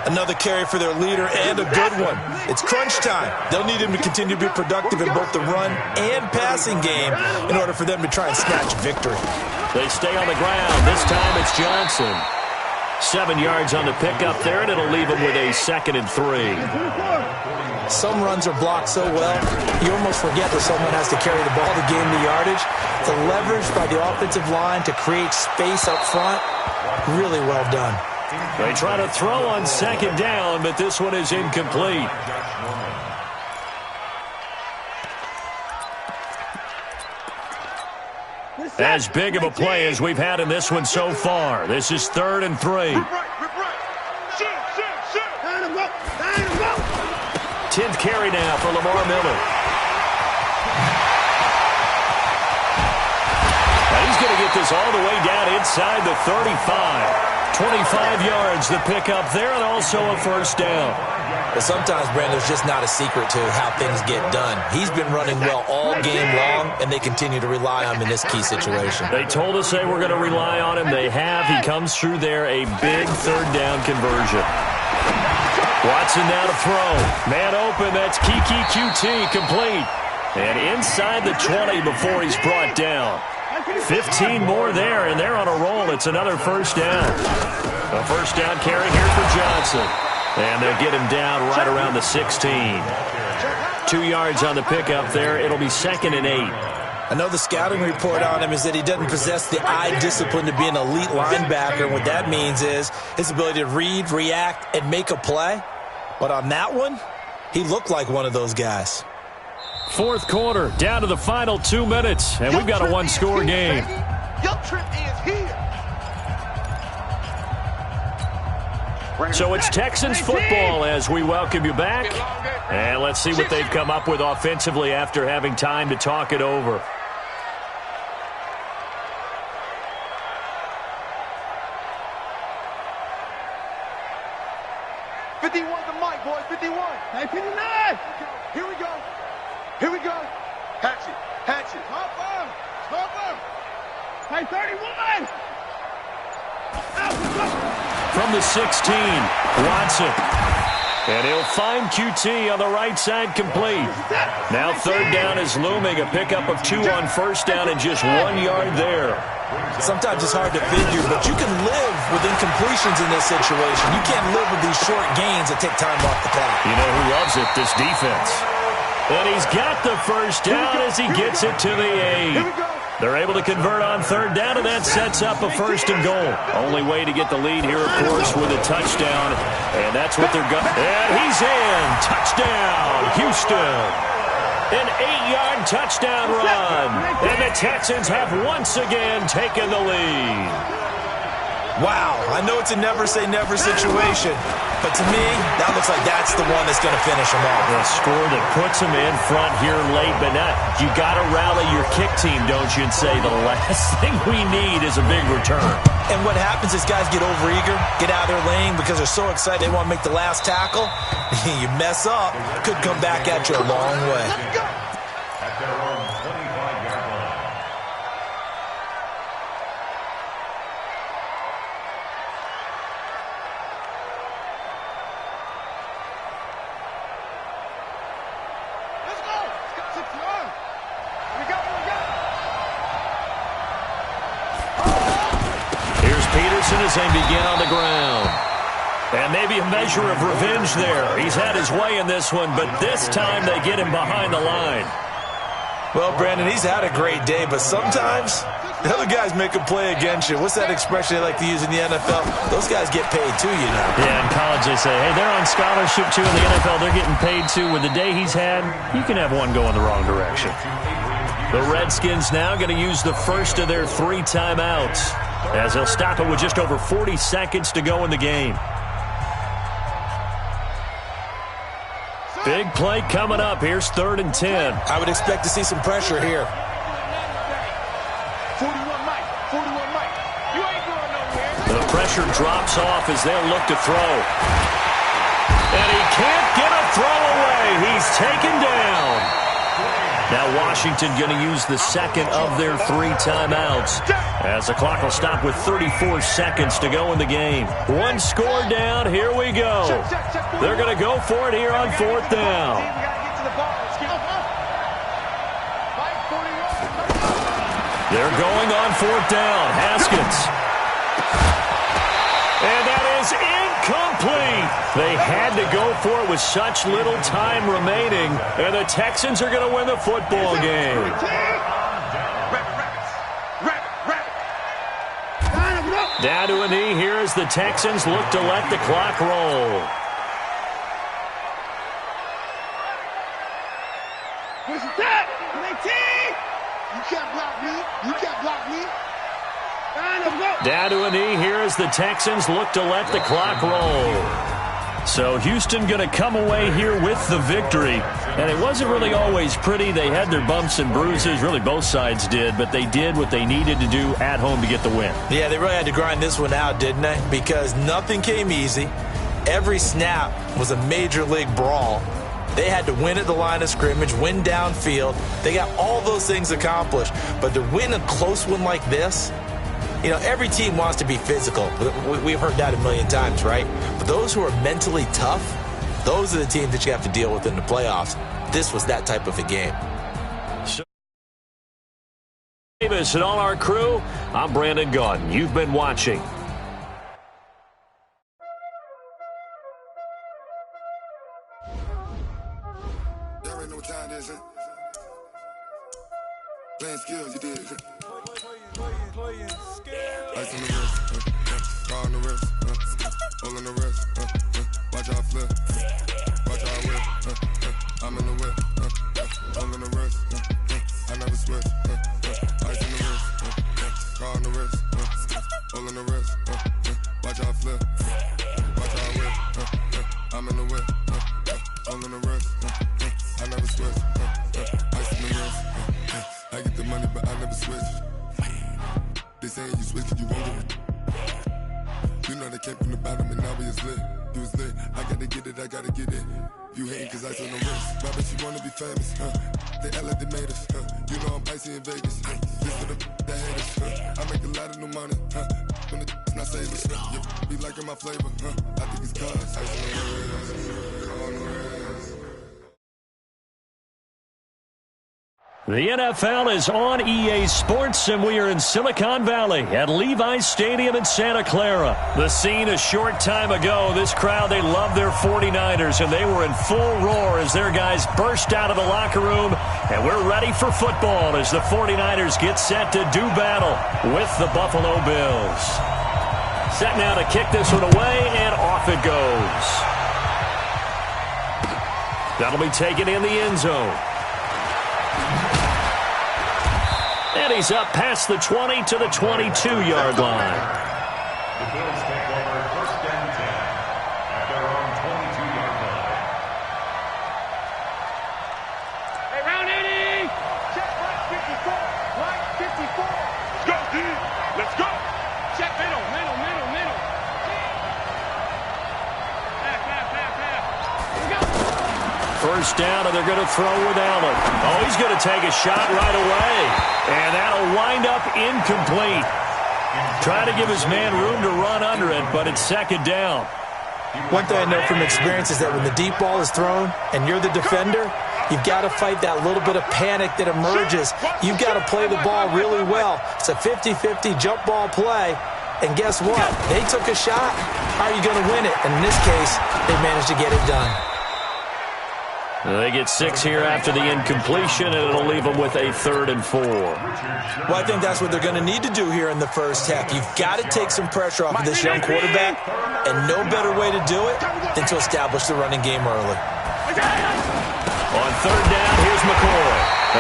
Another carry for their leader, and a good one. It's crunch time. They'll need him to continue to be productive in both the run and passing game in order for them to try and snatch victory. They stay on the ground. This time it's Johnson. 7 yards on the pickup there, and it'll leave him with a 2nd and 3. Some runs are blocked so well, you almost forget that someone has to carry the ball to gain the yardage. The leverage by the offensive line to create space up front, really well done. They try to throw on 2nd down, but this one is incomplete. As big of a play as we've had in this one so far. This is 3rd and 3. 10th carry now for Lamar Miller. Now he's going to get this all the way down inside the 35. 25 yards the pickup there, and also a 1st down. But sometimes, Brand, there's just not a secret to how things get done. He's been running well all game long, and they continue to rely on him in this key situation. They told us they were going to rely on him. They have. He comes through there, a big 3rd down conversion. Watson now to throw. Man open, that's Kiki QT, complete. And inside the 20 before he's brought down. 15 more there, and they're on a roll. It's another 1st down. A 1st down carry here for Johnson. And they'll get him down right around the 16. 2 yards on the pickup there. It'll be 2nd and 8. I know the scouting report on him is that he doesn't possess the eye discipline to be an elite linebacker. And what that means is his ability to read, react, and make a play. But on that one, he looked like one of those guys. 4th quarter, down to the final 2 minutes, and we've got a 1-score game. Your trip is here. So it's Texans football as we welcome you back. And let's see what they've come up with offensively after having time to talk it over. The mic, boys. 51. Hey, 59. Here we go. Here we go. Hatchet. Hatchet. Stop him. Hey, 31. From the 16, Watson. And he'll find QT on the right side, complete. Now 3rd down is looming. A pickup of 2 on 1st down and just 1 yard there. Sometimes it's hard to figure, but you can live with incompletions in this situation. You can't live with these short gains that take time off the clock. You know who loves it? This defense. And he's got the 1st down as he gets it to the 8. They're able to convert on 3rd down, and that sets up a 1st and goal. Only way to get the lead here, of course, with a touchdown. And that's what they're going. And he's in. Touchdown, Houston. An 8-yard touchdown run. And the Texans have once again taken the lead. Wow, I know it's a never-say-never situation, but to me, that looks like that's the one that's going to finish them off. A score that puts them in front here late, but not. You got to rally your kick team, don't you, and say the last thing we need is a big return. And what happens is guys get overeager, get out of their lane because they're so excited they want to make the last tackle. You mess up, could come back at you a long way. At their own 25-yard line. Let's go. Let's go. We got it. Here's Peterson as they begin on the ground. And maybe a measure of revenge there. He's had his way in this one, but this time they get him behind the line. Well, Brandon, he's had a great day, but sometimes the other guys make a play against you. What's that expression they like to use in the NFL? Those guys get paid too, you know. Yeah, in college they say, hey, they're on scholarship too. In the NFL, they're getting paid too. With the day he's had, you can have one go in the wrong direction. The Redskins now going to use the first of their 3 timeouts, as they'll stop it with just over 40 seconds to go in the game. Big play coming up. Here's 3rd and 10. I would expect to see some pressure here. 41 Mike. 41 Mike. You ain't going nowhere. The pressure drops off as they'll look to throw. And he can't get a throw away. He's taken down. Now Washington going to use the second of their 3 timeouts, as the clock will stop with 34 seconds to go in the game. 1 score down. Here we go. They're going to go for it here on 4th down. They're going on 4th down. Haskins. And that is incomplete. They had to go for it with such little time remaining, and the Texans are going to win the football game. Down to a knee here as the Texans look to let the clock roll. What's that? You can't block me. You can't block me. Down to a knee here as the Texans look to let the clock roll. So Houston going to come away here with the victory. And it wasn't really always pretty. They had their bumps and bruises. Really, both sides did. But they did what they needed to do at home to get the win. Yeah, they really had to grind this one out, didn't they? Because nothing came easy. Every snap was a major league brawl. They had to win at the line of scrimmage, win downfield. They got all those things accomplished. But to win a close one like this, you know, every team wants to be physical. We've heard that a million times, right? But those who are mentally tough, those are the teams that you have to deal with in the playoffs. This was that type of a game. Davis and all our crew, I'm Brandon Gaudin. You've been watching. Y'all already know what time it is, huh? Playing skills, you did. Ice on the wrist, car on the wrist, hole on the wrist, watch out flip, watch out whip, I'm in the whip, hole on the wrist, I never switch, ice on the wrist, car on the wrist, hole on the wrist, watch out flip, watch out whip, I'm in the whip, hole on the wrist, I never switch, ice on the wrist, I get the money but I never switch. They saying you switch and you won't get it. You know they came from the bottom and now we is lit. You was lit, I gotta get it, I gotta get it. You hating cause ice on the wrist. Why bet you wanna be famous, They act like they made us, You know I'm icy in Vegas, This for the that hate us, I make a lot of new money, When the not save us, You be liking my flavor, I think it's cause ice on the wrist, on the wrist. The NFL is on EA Sports, and we are in Silicon Valley at Levi's Stadium in Santa Clara. The scene a short time ago, this crowd, they love their 49ers, and they were in full roar as their guys burst out of the locker room, and we're ready for football as the 49ers get set to do battle with the Buffalo Bills. Set now to kick this one away, and off it goes. That'll be taken in the end zone. And he's up past the 20 to the 22-yard line. The Bills take over first and 10 at their own 22-yard line. Hey, round 80! Check right 54! Right 54! Let's go, D! Let's go! Check middle. First down, and they're going to throw with Allen. Oh, he's going to take a shot right away. And that'll wind up incomplete. Try to give his man room to run under it, but it's second down. One thing I know from experience is that when the deep ball is thrown and you're the defender, you've got to fight that little bit of panic that emerges. You've got to play the ball really well. It's a 50-50 jump ball play. And guess what? They took a shot. How are you going to win it? And in this case, they managed to get it done. They get 6 here after the incompletion, and it'll leave them with a 3rd and 4. Well, I think that's what they're going to need to do here in the first half. You've got to take some pressure off of this young quarterback, and no better way to do it than to establish the running game early. On 3rd down, here's McCoy.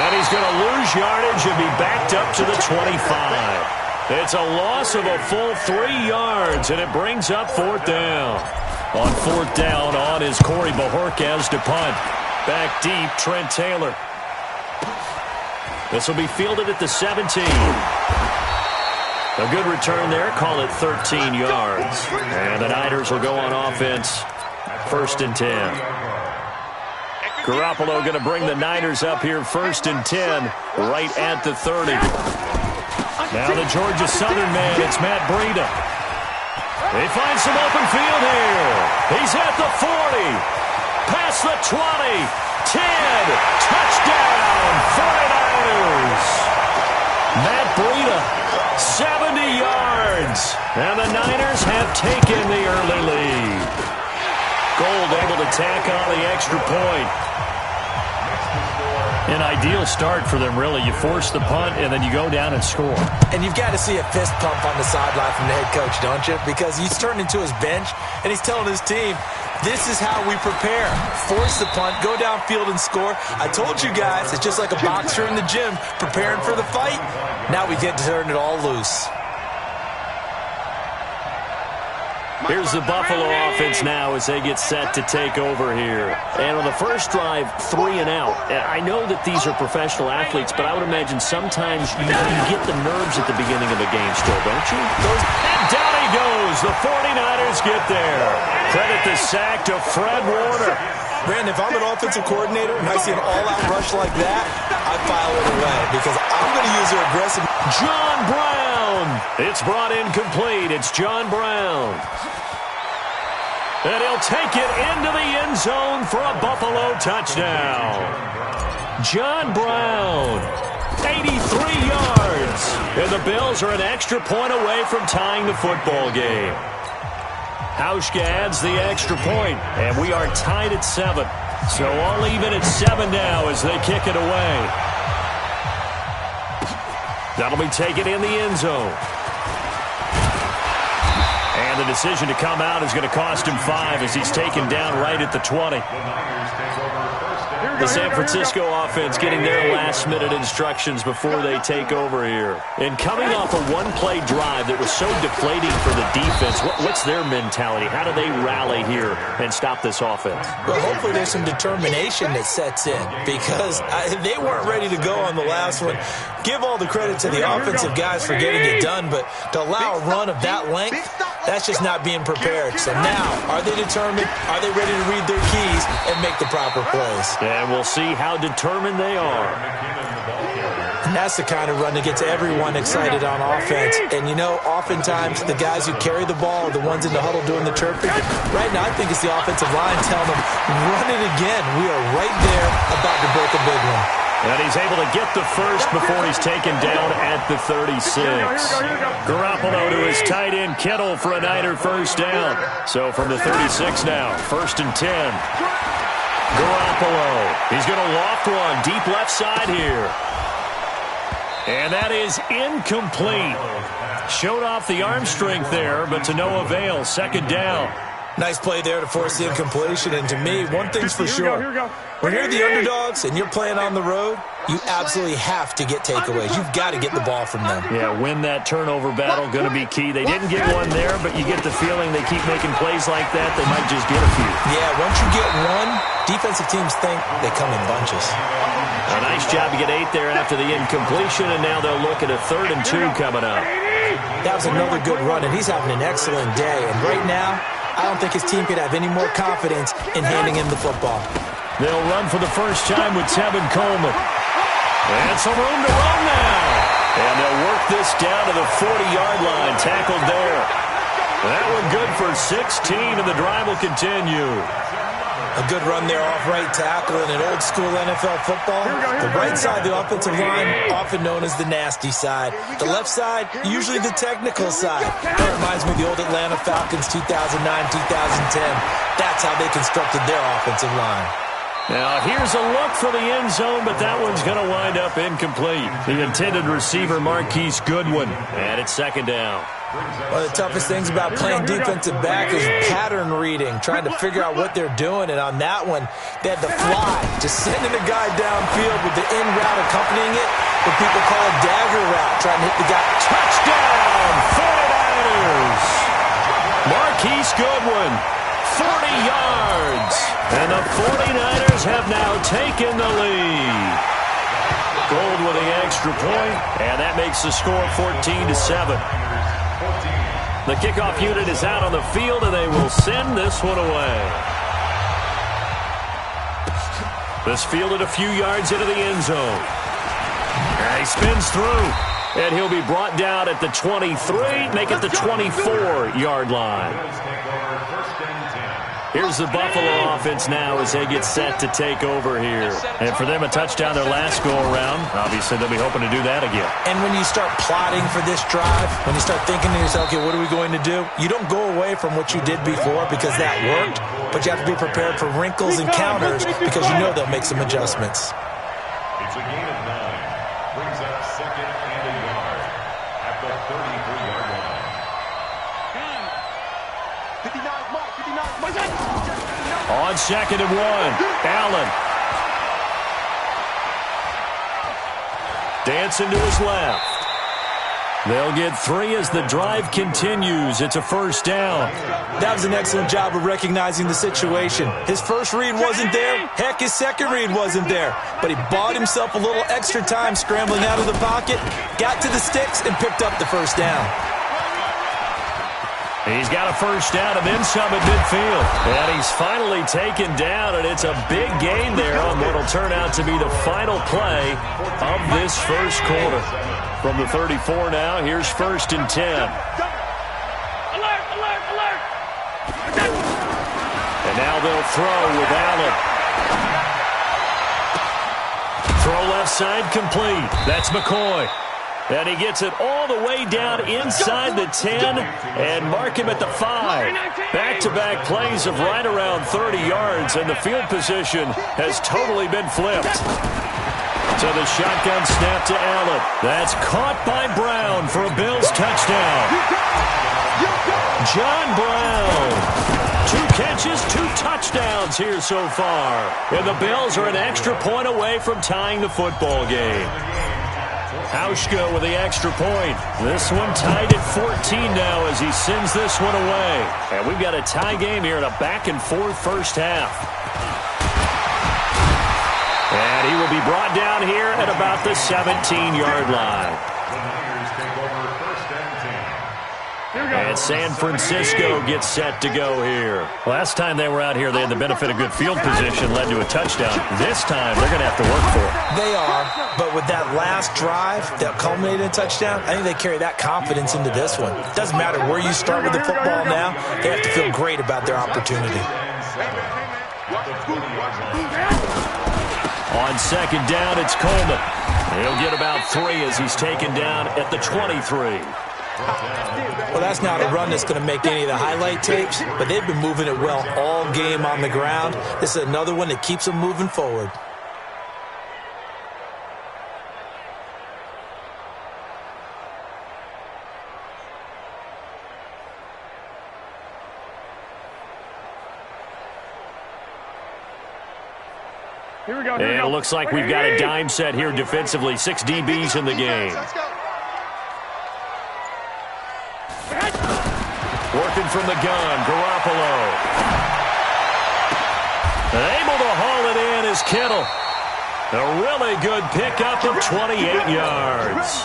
And he's going to lose yardage and be backed up to the 25. It's a loss of a full 3 yards, and it brings up 4th down. On 4th down, on is Corey Bajorquez to punt. Back deep, Trent Taylor. This will be fielded at the 17. A good return there. Call it 13 yards. And the Niners will go on offense. 1st and 10. Garoppolo going to bring the Niners up here 1st and 10, right at the 30. Now the Georgia Southern man, it's Matt Breida. They find some open field here. He's at the 40. Past the 20. 10. Touchdown, 49ers. Matt Breida, 70 yards. And the Niners have taken the early lead. Gold able to tack on the extra point. An ideal start for them, really. You force the punt, and then you go down and score. And you've got to see a fist pump on the sideline from the head coach, don't you? Because he's turned into his bench, and he's telling his team, this is how we prepare. Force the punt, go downfield and score. I told you guys, it's just like a boxer in the gym preparing for the fight. Now we get to turn it all loose. Here's the Buffalo offense now as they get set to take over here. And on the first drive, 3 and out. I know that these are professional athletes, but I would imagine sometimes you get the nerves at the beginning of a game still, don't you? And down he goes. The 49ers get there. Credit the sack to Fred Warner. Brandon, if I'm an offensive coordinator and I see an all-out rush like that, I file it away because I'm going to use their aggressive. John Brown. It's brought in complete. It's John Brown. And he'll take it into the end zone for a Buffalo touchdown. John Brown, 83 yards. And the Bills are an extra point away from tying the football game. Hauschka adds the extra point, and we are tied at 7. So all even at 7 now as they kick it away. That'll be taken in the end zone. And the decision to come out is going to cost him 5 as he's taken down right at the 20. The San Francisco offense getting their last-minute instructions before they take over here. And coming off a one-play drive that was so deflating for the defense, what's their mentality? How do they rally here and stop this offense? Well, hopefully there's some determination that sets in because they weren't ready to go on the last one. Give all the credit to the offensive guys for getting it done, but to allow a run of that length, that's just not being prepared. So now, are they determined? Are they ready to read their keys and make the proper plays? And we'll see how determined they are. And that's the kind of run that gets everyone excited on offense. And, you know, oftentimes the guys who carry the ball are the ones in the huddle doing the chirping. Right now, I think it's the offensive line telling them, run it again. We are right there about to break a big one. And he's able to get the first before he's taken down at the 36. Garoppolo to his tight end, Kittle, for a Niner first down. So from the 36 now, 1st and 10. Garoppolo, he's going to loft one, deep left side here. And that is incomplete. Showed off the arm strength there, but to no avail. 2nd down. Nice play there to force the incompletion. And to me, one thing's for sure. When you're the underdogs and you're playing on the road, you absolutely have to get takeaways. You've got to get the ball from them. Yeah, win that turnover battle, going to be key. They didn't get one there, but you get the feeling they keep making plays like that, they might just get a few. Yeah, once you get one, defensive teams think they come in bunches. A nice job to get 8 there after the incompletion, and now they'll look at a 3rd and 2 coming up. That was another good run, and he's having an excellent day. And right now, I don't think his team could have any more confidence in handing him the football. They'll run for the first time with Tevin Coleman. And some room to run now. And they'll work this down to the 40-yard line, tackled there. That one good for 16, and the drive will continue. A good run there off right tackle in an old-school NFL football. The right side of the offensive line, often known as the nasty side. The left side, usually the technical side. That reminds me of the old Atlanta Falcons 2009-2010. That's how they constructed their offensive line. Now, here's a look for the end zone, but that one's going to wind up incomplete. The intended receiver, Marquise Goodwin, and it's 2nd down. One of the toughest things about playing defensive back is pattern reading, trying to figure out what they're doing. And on that one, they had the fly, just sending a guy downfield with the in route accompanying it, what people call a dagger route, trying to hit the guy. Touchdown, 49ers! Marquise Goodwin, 40 yards. And the 49ers have now taken the lead. Gold with the extra point, and that makes the score 14-7. The kickoff unit is out on the field, and they will send this one away. This fielded a few yards into the end zone. And he spins through, and he'll be brought down at the 23, make it the 24-yard line. Here's the Buffalo offense now as they get set to take over here. And for them, a touchdown their last go-around. Obviously, they'll be hoping to do that again. And when you start plotting for this drive, when you start thinking to yourself, okay, what are we going to do? You don't go away from what you did before because that worked, but you have to be prepared for wrinkles and counters because you know they'll make some adjustments. It's a gain of 9. Brings up 2nd and a yard at the 33-yard line. 59, Mike, 59, On 2nd and 1, Allen. Dancing to his left. They'll get 3 as the drive continues. It's a 1st down. That was an excellent job of recognizing the situation. His first read wasn't there. Heck, his second read wasn't there. But he bought himself a little extra time scrambling out of the pocket, got to the sticks, and picked up the 1st down. He's got a 1st down and then some at midfield. And he's finally taken down, and it's a big gain there on what will turn out to be the final play of this first quarter. From the 34 now, here's 1st and 10. Alert, alert, alert! And now they'll throw with Allen. Throw left side complete. That's McCoy. And he gets it all the way down inside the 10 and mark him at the 5. Back-to-back plays of right around 30 yards, and the field position has totally been flipped. So the shotgun snap to Allen. That's caught by Brown for a Bills touchdown. John Brown. 2 catches, 2 touchdowns here so far. And the Bills are an extra point away from tying the football game. Hauschka with the extra point. This one tied at 14 now as he sends this one away. And we've got a tie game here in a back-and-forth first half. And he will be brought down here at about the 17-yard line. And San Francisco gets set to go here. Last time they were out here, they had the benefit of good field position, led to a touchdown. This time, they're going to have to work for it. They are, but with that last drive that culminated in a touchdown, I think they carry that confidence into this one. It doesn't matter where you start with the football now. They have to feel great about their opportunity. On 2nd down, it's Coleman. He'll get about 3 as he's taken down at the 23. Well, that's not a run that's going to make any of the highlight tapes, but they've been moving it well all game on the ground. This is another one that keeps them moving forward. And it looks like we've got a dime set here defensively. 6 DBs in the game. Working from the gun, Garoppolo. Able to haul it in is Kittle. A really good pickup of 28 yards.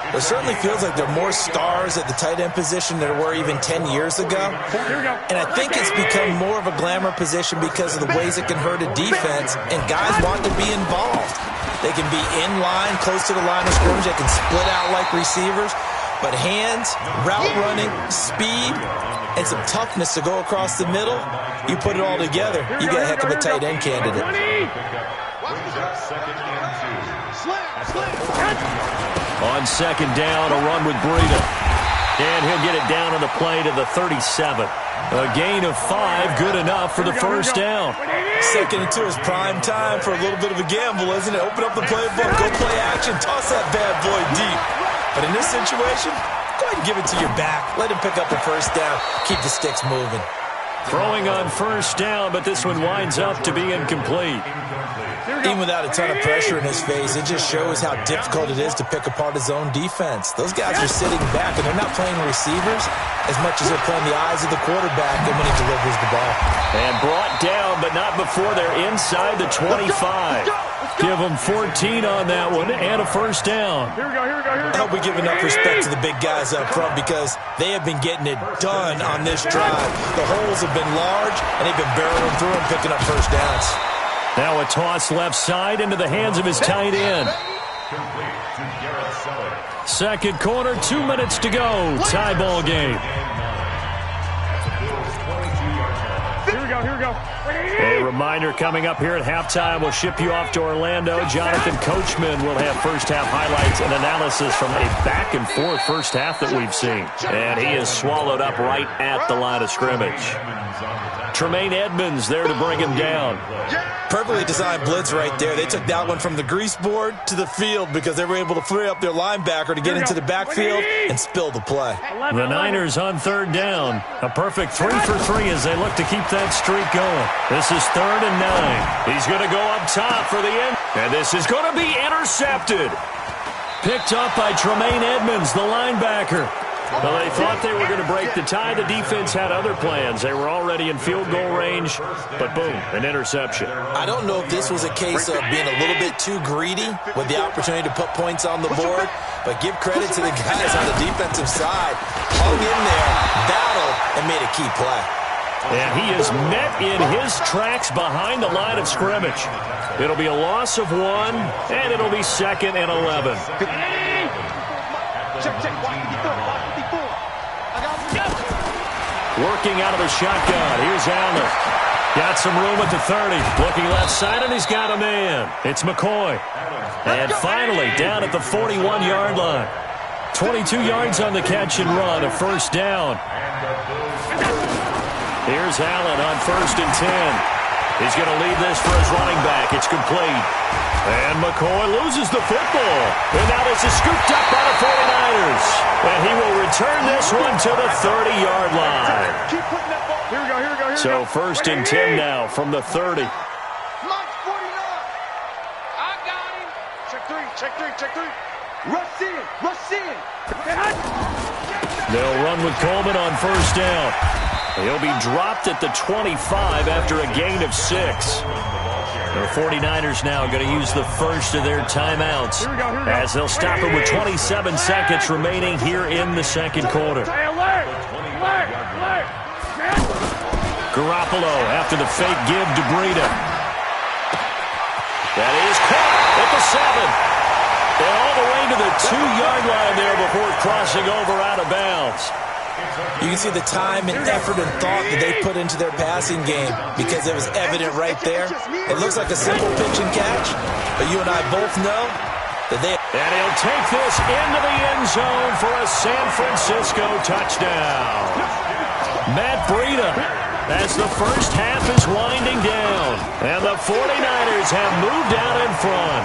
It certainly feels like there are more stars at the tight end position than there were even 10 years ago. And I think it's become more of a glamour position because of the ways it can hurt a defense, and guys want to be involved. They can be in line, close to the line of scrimmage. They can split out like receivers. But hands, route running, speed, and some toughness to go across the middle, you put it all together, you get a heck of a tight end candidate. On second down, a run with Breida. And he'll get it down on the play to the 37. A gain of 5, good enough for the first down. Second and 2 is prime time for a little bit of a gamble, isn't it? Open up the playbook, go play action, toss that bad boy deep. But in this situation, go ahead and give it to your back. Let him pick up the first down. Keep the sticks moving. Throwing on first down, but this one winds up to be incomplete. Even without a ton of pressure in his face, it just shows how difficult it is to pick apart his own defense. Those guys are sitting back, and they're not playing receivers as much as they're playing the eyes of the quarterback and when he delivers the ball. And brought down, but not before they're inside the 25. Give them 14 on that one and a first down. I hope we give enough respect to the big guys up front because they have been getting it done on this drive. The holes have been large, and they've been barreling through and picking up first downs. Now a toss left side into the hands of his tight end. Second quarter, 2 minutes to go. Tie ball game. Here we go. A reminder coming up here at halftime. We'll ship you off to Orlando. Jonathan Coachman will have first-half highlights and analysis from a back-and-forth first half that we've seen. And he is swallowed up right at the line of scrimmage. Tremaine Edmonds there to bring him down. Perfectly designed blitz right there. They took that one from the grease board to the field because they were able to free up their linebacker to get into the backfield and spill the play. The Niners on third down. A perfect 3 for 3 as they look to keep that streak going. This is 3rd and 9. He's going to go up top for the end. And this is going to be intercepted. Picked up by Tremaine Edmonds, the linebacker. Well, they thought they were going to break the tie. The defense had other plans. They were already in field goal range, but boom, an interception. I don't know if this was a case of being a little bit too greedy with the opportunity to put points on the board, but give credit to the guys on the defensive side. Hung in there, battled, and made a key play. And he is met in his tracks behind the line of scrimmage. It'll be a loss of 1, and it'll be 2nd and 11. Working out of the shotgun. Here's Allen. Got some room at the 30. Looking left side, and he's got a man. It's McCoy. And finally, down at the 41-yard line. 22 yards on the catch and run. A first down. Here's Allen on 1st and 10. He's going to lead this for his running back. It's complete. And McCoy loses the football. And now this is scooped up by the 49ers. And he will return this one to the 30-yard line. Here we go. So 1st and 10 now from the 30. Mike 49. I got him. Check 3. Rush in. They'll run with Coleman on first down. He'll be dropped at the 25 after a gain of 6. The 49ers now going to use the first of their timeouts as they'll stop it with 27 seconds remaining here in the second quarter. Garoppolo after the fake give to Breida. That is caught at the 7. And all the way to the 2-yard line there before crossing over out of bounds. You can see the time and effort and thought that they put into their passing game because it was evident right there. It looks like a simple pitch and catch, but you and I both know that they... And he'll take this into the end zone for a San Francisco touchdown. Matt Breida as the first half is winding down. And the 49ers have moved out in front.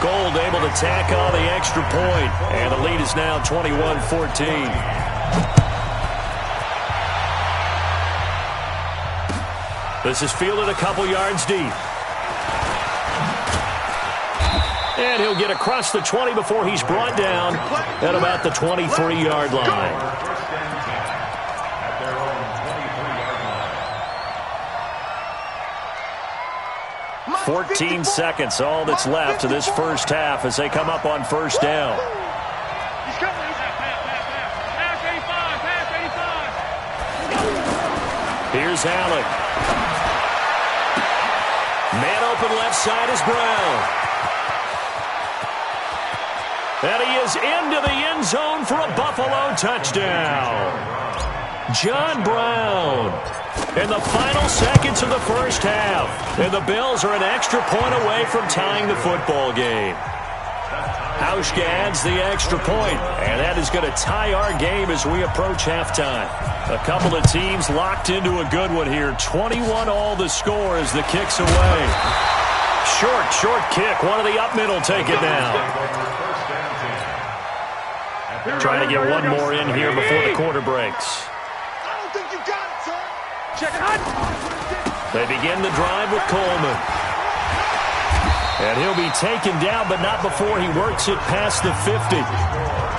Gold able to tack on the extra point. And the lead is now 21-14. This is fielded a couple yards deep. And he'll get across the 20 before he's brought down at about the 23-yard line. 14 seconds, all that's left of this first half as they come up on first down. Here's Allen. Man open left side is Brown. And he is into the end zone for a Buffalo touchdown. John Brown. In the final seconds of the first half. And the Bills are an extra point away from tying the football game. Hauschka adds the extra point, and that is going to tie our game as we approach halftime. A couple of teams locked into a good one here. 21-all the score as the kick's away. Short kick. One of the up middle take it down. Trying to get one more in here before the quarter breaks. I don't think you got it, sir. Check it out. They begin the drive with Coleman. And he'll be taken down, but not before he works it past the 50.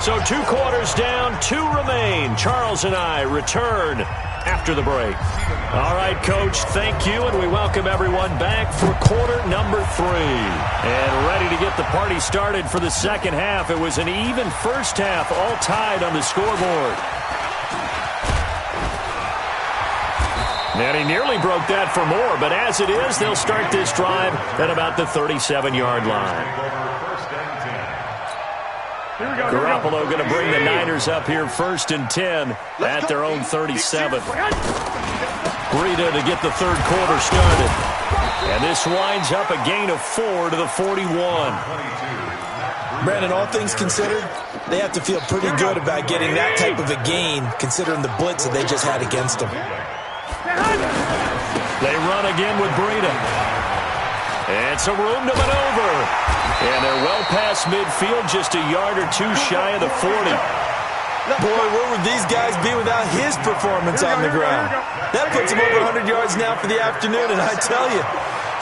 So 2 quarters down, 2 remain. Charles and I return after the break. All right, Coach, thank you, and we welcome everyone back for quarter number 3. And ready to get the party started for the second half. It was an even first half, all tied on the scoreboard. And he nearly broke that for more, but as it is, they'll start this drive at about the 37-yard line. Garoppolo going to bring the Niners up here 1st and 10 at their own 37. Breida to get the third quarter started. And this winds up a gain of 4 to the 41. Brandon, all things considered, they have to feel pretty good about getting that type of a gain considering the blitz that they just had against them. They run again with Breida. It's a room to maneuver. And they're well past midfield, just a yard or 2 shy of the 40. Boy, where would these guys be without his performance on the ground? That puts him over 100 yards now for the afternoon, and I tell you,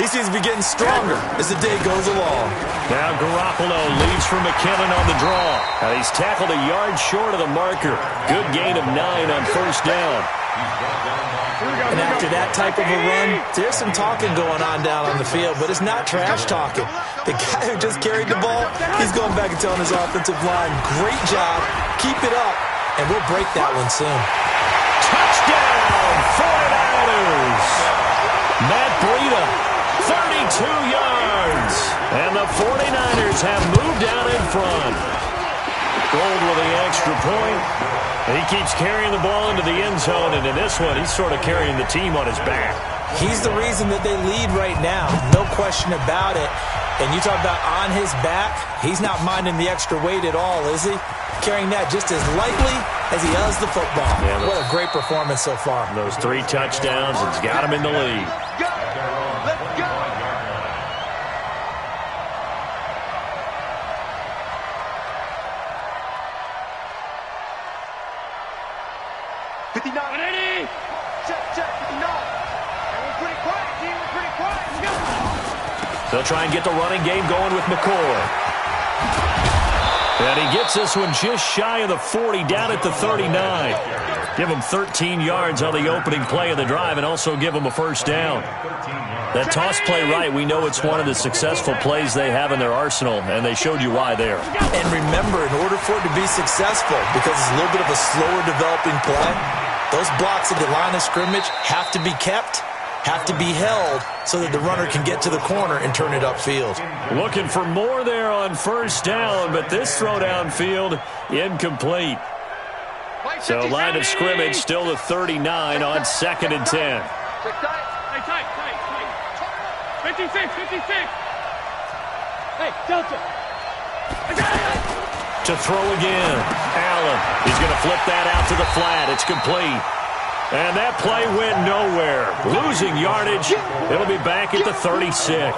he seems to be getting stronger as the day goes along. Now Garoppolo leads for McKinnon on the draw. Now he's tackled a yard short of the marker. Good gain of 9 on first down. And after that type of a run, there's some talking going on down on the field, but it's not trash talking. The guy who just carried the ball, he's going back and telling his offensive line, great job, keep it up, and we'll break that one soon. Touchdown, 49ers! Matt Breida, 32 yards. And the 49ers have moved out in front. Gold with the extra point. He keeps carrying the ball into the end zone, and in this one, he's sort of carrying the team on his back. He's the reason that they lead right now, no question about it. And you talk about on his back, he's not minding the extra weight at all, is he? Carrying that just as lightly as he does the football. Yeah, what a great performance so far. Those 3 touchdowns, it's got him in the lead. Let's go. 59. 180. Check, 59. We're pretty quiet, team. We're pretty quiet. Let's go. They'll try and get the running game going with McCoy. And he gets this one just shy of the 40, down at the 39. Give him 13 yards on the opening play of the drive and also give him a first down. That toss play right, we know it's one of the successful plays they have in their arsenal, and they showed you why there. And remember, in order for it to be successful, because it's a little bit of a slower developing play, those blocks at the line of scrimmage have to be kept, have to be held, so that the runner can get to the corner and turn it upfield. Looking for more there on first down, but this throw downfield incomplete. So line of scrimmage still the 39 on 2nd and 10. Tight. 56. Hey, Delta. To throw again. Allen. He's going to flip that out to the flat. It's complete. And that play went nowhere. Losing yardage. It'll be back at the 36.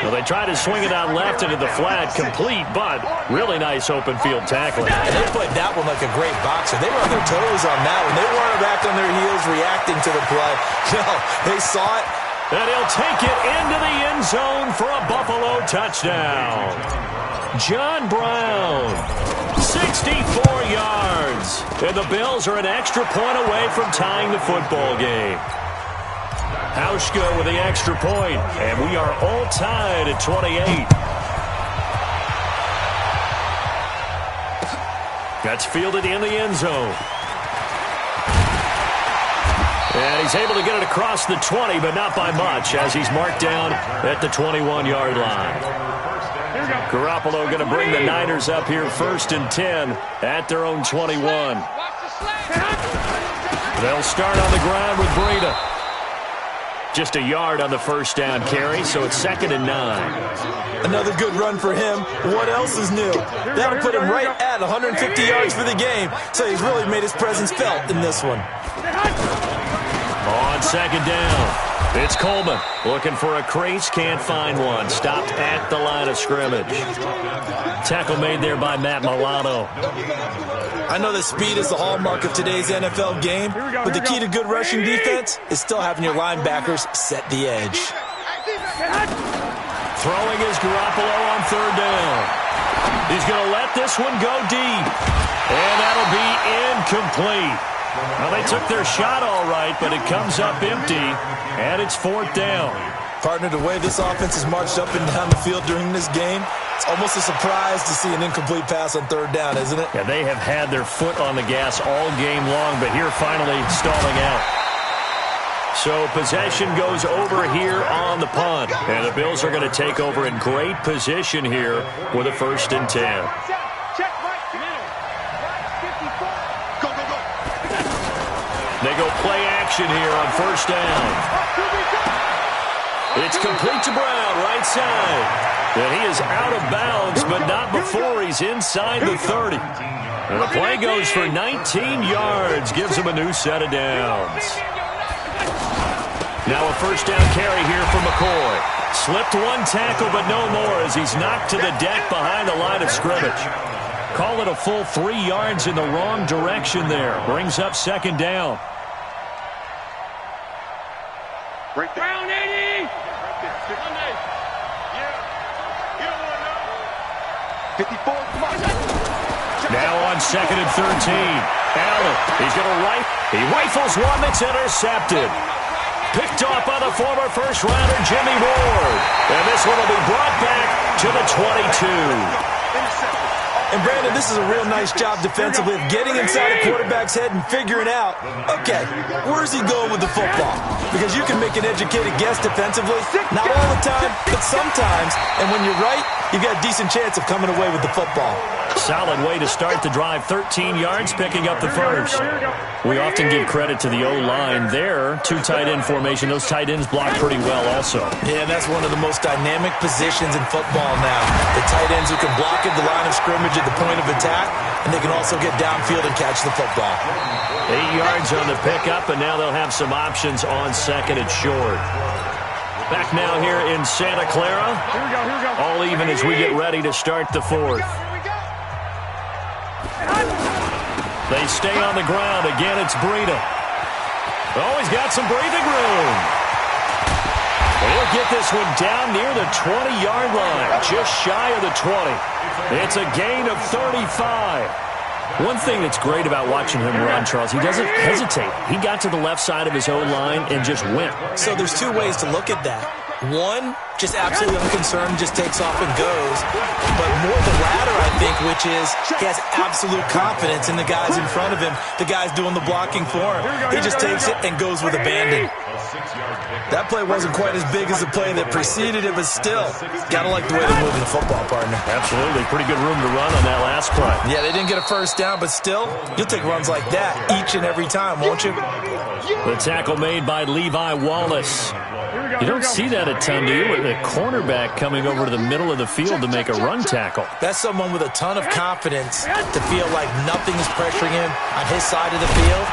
Well, they tried to swing it out left into the flat, complete, but really nice open field tackling. And they played that one like a great boxer. They were on their toes on that one. They weren't back on their heels reacting to the play. No, they saw it, And he'll take it into the end zone for a Buffalo touchdown. John Brown, 64 yards. And the Bills are an extra point away from tying the football game. Hauschka with the extra point, and we are all tied at 28. That's fielded in the end zone. And he's able to get it across the 20, but not by much, as he's marked down at the 21-yard line. Garoppolo going to bring the Niners up here 1st and 10 at their own 21. They'll start on the ground with Breida. Just a yard on the first down carry, so it's 2nd and 9. Another good run for him. What else is new? That'll put him right at 150 yards for the game, so he's really made his presence felt in this one. On 2nd down, it's Coleman looking for a crease, can't find one. Stopped at the line of scrimmage. Tackle made there by Matt Milano. I know that speed is the hallmark of today's NFL game, but the key to good rushing defense is still having your linebackers set the edge. Throwing is Garoppolo on 3rd down. He's going to let this one go deep, and that'll be incomplete. Well, they took their shot all right, but it comes up empty, and it's 4th down. Partner, the way this offense has marched up and down the field during this game, it's almost a surprise to see an incomplete pass on 3rd down, isn't it? Yeah, they have had their foot on the gas all game long, but here finally stalling out. So possession goes over here on the punt, and the Bills are going to take over in great position here with a 1st and 10. They go play action here on 1st down. It's complete to Brown, right side. And he is out of bounds, but not before he's inside the 30. And the play goes for 19 yards, gives him a new set of downs. Now a 1st down carry here for McCoy. Slipped one tackle, but no more as he's knocked to the deck behind the line of scrimmage. Call it a full 3 yards in the wrong direction there. Brings up 2nd down. Right there. Brown 80. 54. Come on. Now on 2nd and 13. Allen, he's going to he rifles one that's intercepted. Picked off by the former first-rounder Jimmy Ward. And this one will be brought back to the 22. And, Brandon, this is a real nice job defensively of getting inside a quarterback's head and figuring out, okay, where's he going with the football? Because you can make an educated guess defensively, not all the time, but sometimes. And when you're right, you've got a decent chance of coming away with the football. Solid way to start the drive. 13 yards, picking up the first. We often give credit to the O-line there. 2 tight end formation. Those tight ends block pretty well also. Yeah, that's one of the most dynamic positions in football now. The tight ends who can block at the line of scrimmage at the point of attack, and they can also get downfield and catch the football. 8 yards on the pickup, and now they'll have some options on 2nd and short. Back now here in Santa Clara. Here we go. All even as we get ready to start the 4th. They stay on the ground. Again, it's Breida. Oh, he's got some breathing room. He'll get this one down near the 20-yard line, just shy of the 20. It's a gain of 35. One thing that's great about watching him run, Charles, he doesn't hesitate. He got to the left side of his O-line and just went. So there's 2 ways to look at that. One, just absolutely unconcerned, just takes off and goes. But more the latter, I think, which is he has absolute confidence in the guys in front of him, the guys doing the blocking for him. He just takes it and goes with abandon. That play wasn't quite as big as the play that preceded it, but still, gotta like the way they're moving the football, partner. Absolutely. Pretty good room to run on that last play. Yeah, they didn't get a 1st down, but still, you'll take runs like that each and every time, won't you? The tackle made by Levi Wallace. You don't see that a ton, do you? With a cornerback coming over to the middle of the field to make a run tackle. That's someone with a ton of confidence to feel like nothing is pressuring him on his side of the field.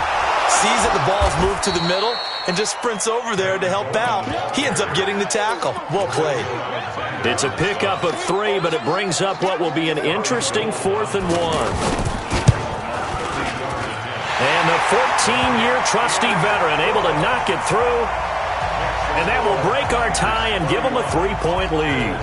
Sees that the ball's moved to the middle and just sprints over there to help out. He ends up getting the tackle. Well played. It's a pickup of 3, but it brings up what will be an interesting 4th and 1. And the 14-year trusty veteran able to knock it through. And that will break our tie and give them a 3-point lead.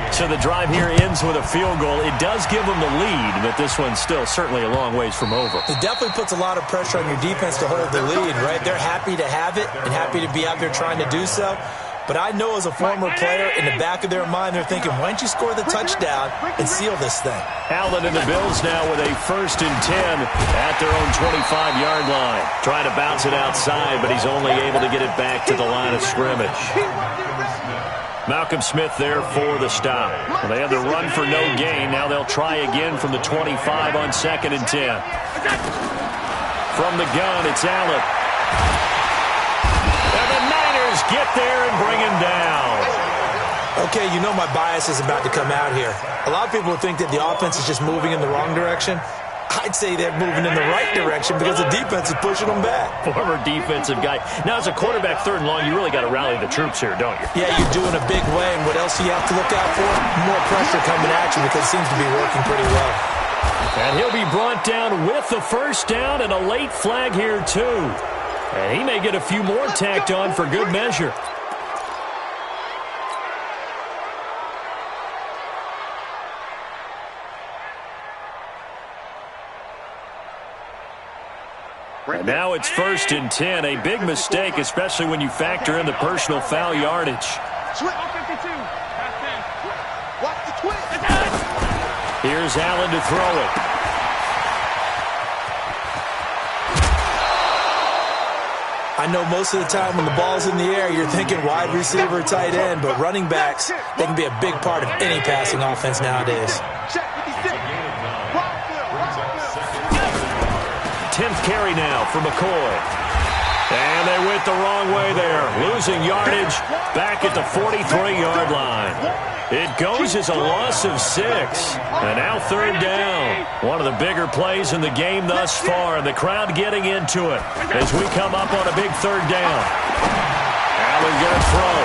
So the drive here ends with a field goal. It does give them the lead, but this one's still certainly a long ways from over. It definitely puts a lot of pressure on your defense to hold the lead, right? They're happy to have it and happy to be out there trying to do so. But I know as a former player, in the back of their mind, they're thinking, why don't you score the touchdown and seal this thing? Allen and the Bills now with a 1st and 10 at their own 25-yard line. Trying to bounce it outside, but he's only able to get it back to the line of scrimmage. Malcolm Smith there for the stop. Well, they had the run for no gain. Now they'll try again from the 25 on 2nd and 10. From the gun, it's Allen. And the Niners get there and bring him down. Okay, you know my bias is about to come out here. A lot of people would think that the offense is just moving in the wrong direction. I'd say they're moving in the right direction because the defense is pushing them back. Former defensive guy. Now, as a quarterback 3rd and long, you really got to rally the troops here, don't you? Yeah, you do in a big way. And what else do you have to look out for? More pressure coming at you because it seems to be working pretty well. And he'll be brought down with the 1st down and a late flag here, too. And he may get a few more tacked on for good measure. And now it's 1st and 10. A big mistake, especially when you factor in the personal foul yardage. Here's Allen to throw it. I know most of the time when the ball's in the air, you're thinking wide receiver, tight end, but running backs, they can be a big part of any passing offense nowadays. 10th carry now for McCoy. And they went the wrong way there. Losing yardage back at the 43-yard line. It goes as a loss of 6. And now 3rd down. One of the bigger plays in the game thus far. And the crowd getting into it as we come up on a big 3rd down. Allen going to throw.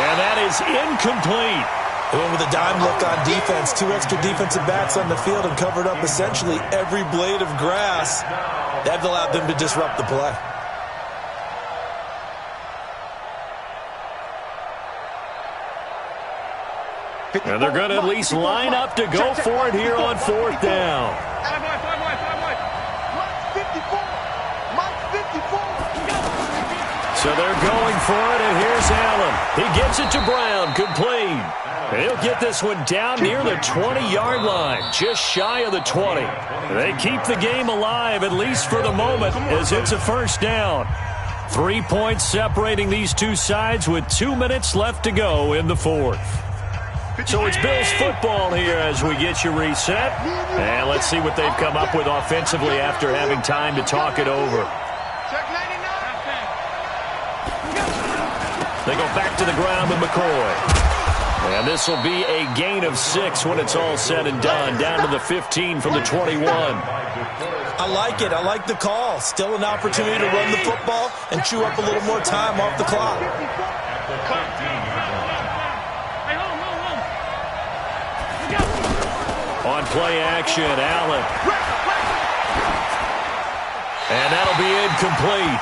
And that is incomplete. They went with a dime look on defense. 2 extra defensive backs on the field and covered up essentially every blade of grass. That allowed them to disrupt the play. And they're going to at least line up to go for it here on 4th down. So they're going for it, and here's Allen. He gets it to Brown, complete. He'll get this one down near the 20-yard line, just shy of the 20. They keep the game alive, at least for the moment, as it's a 1st down. 3 points separating these two sides with 2 minutes left to go in the 4th. So it's Bills football here as we get you reset. And let's see what they've come up with offensively after having time to talk it over. They go back to the ground with McCoy. And this will be a gain of 6 when it's all said and done. Down to the 15 from the 21. I like it. I like the call. Still an opportunity to run the football and chew up a little more time off the clock. On play action, Allen. And that'll be incomplete.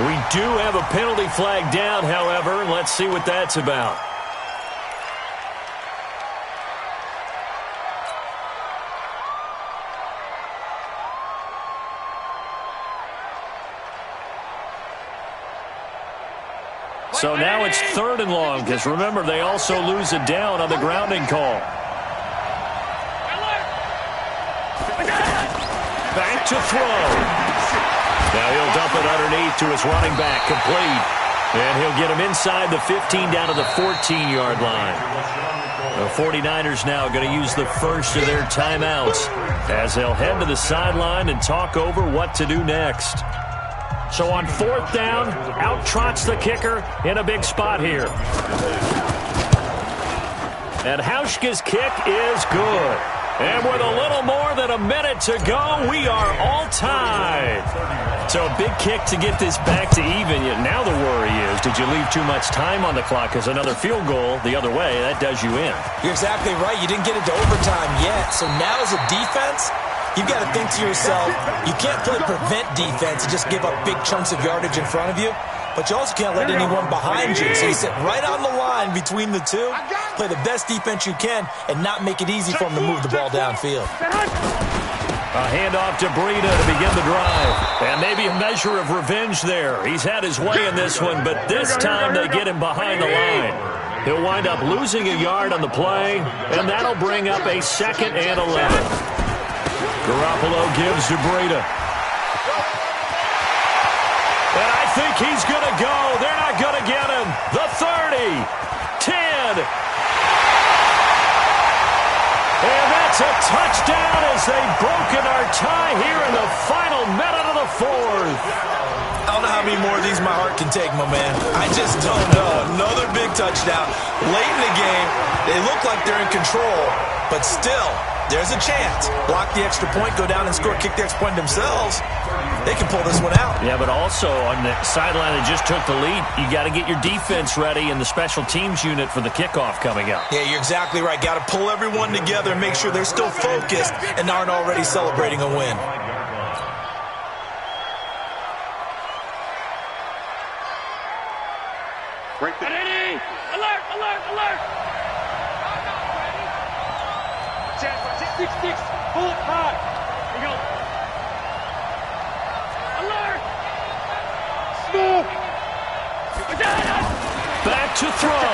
We do have a penalty flag down, however. Let's see what that's about. So now it's 3rd and long, because remember, they also lose it down on the grounding call. Back to throw. Now he'll dump it underneath to his running back, complete. And he'll get him inside the 15 down to the 14-yard line. The 49ers now going to use the first of their timeouts as they'll head to the sideline and talk over what to do next. So on 4th down, out trots the kicker in a big spot here. And Hauschka's kick is good. And with a little more than a minute to go, we are all tied. So a big kick to get this back to even. Now the worry is, did you leave too much time on the clock? Because another field goal the other way, that does you in. You're exactly right. You didn't get it to overtime yet. So now as a defense, you've got to think to yourself, you can't play prevent defense and just give up big chunks of yardage in front of you. but you also can't let anyone behind you. So you sit right on the line between the two, play the best defense you can, and not make it easy for them to move the ball downfield. A handoff to Breida to begin the drive. And maybe a measure of revenge there. He's had his way in this one, but this time they get him behind the line. He'll wind up losing a yard on the play, and that'll bring up a 2nd and 11. Garoppolo gives to Breida. And I think he's going to go. They're not going to get him. The 30, 10. And that's a touchdown as they've broken our tie here in the final minute of the 4th. I don't know how many more of these my heart can take, my man. I just don't know. Another big touchdown. Late in the game, they look like they're in control, but still, there's a chance. Block the extra point, go down and score, kick the extra point themselves. They can pull this one out. Yeah, but also on the sideline that just took the lead, you got to get your defense ready and the special teams unit for the kickoff coming up. Yeah, you're exactly right. Got to pull everyone together and make sure they're still focused and aren't already celebrating a win. Ready! Alert! Alert! Alert! 6-6. Pull it high. Here you go. Alert! Smoke! Back to throw.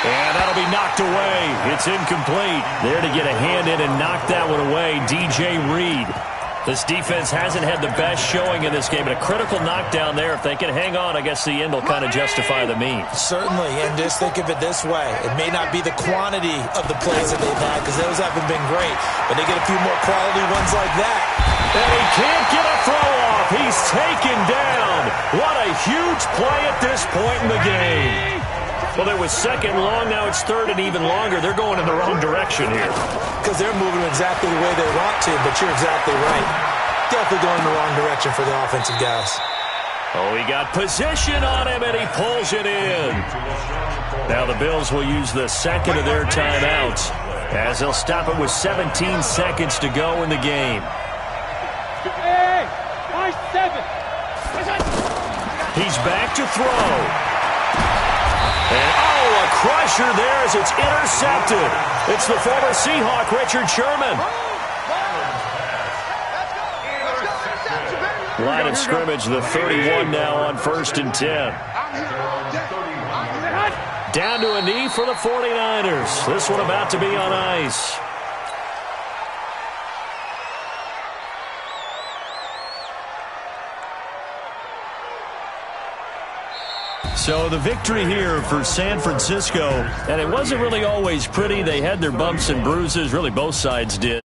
And that'll be knocked away. It's incomplete. There to get a hand in and knock that one away, DJ Reed. This defense hasn't had the best showing in this game, but a critical knockdown there. If they can hang on, I guess the end will kind of justify the means. Certainly, and just think of it this way. It may not be the quantity of the plays that they've had, because those haven't been great, but they get a few more quality ones like that. And he can't get a throw off. He's taken down. What a huge play at this point in the game. Well, it was 2nd long. Now it's 3rd and even longer. They're going in the wrong direction here. Because they're moving exactly the way they want to, but you're exactly right. Definitely going in the wrong direction for the offensive guys. Oh, he got position on him, and he pulls it in. Now the Bills will use the 2nd of their timeouts as they'll stop it with 17 seconds to go in the game. Hey! 7. He's back to throw. And, a crusher there as it's intercepted. It's the former Seahawk, Richard Sherman. Line of scrimmage, the 31 now on 1st and 10. Down to a knee for the 49ers. This one about to be on ice. So the victory here for San Francisco, and it wasn't really always pretty. They had their bumps and bruises, really both sides did.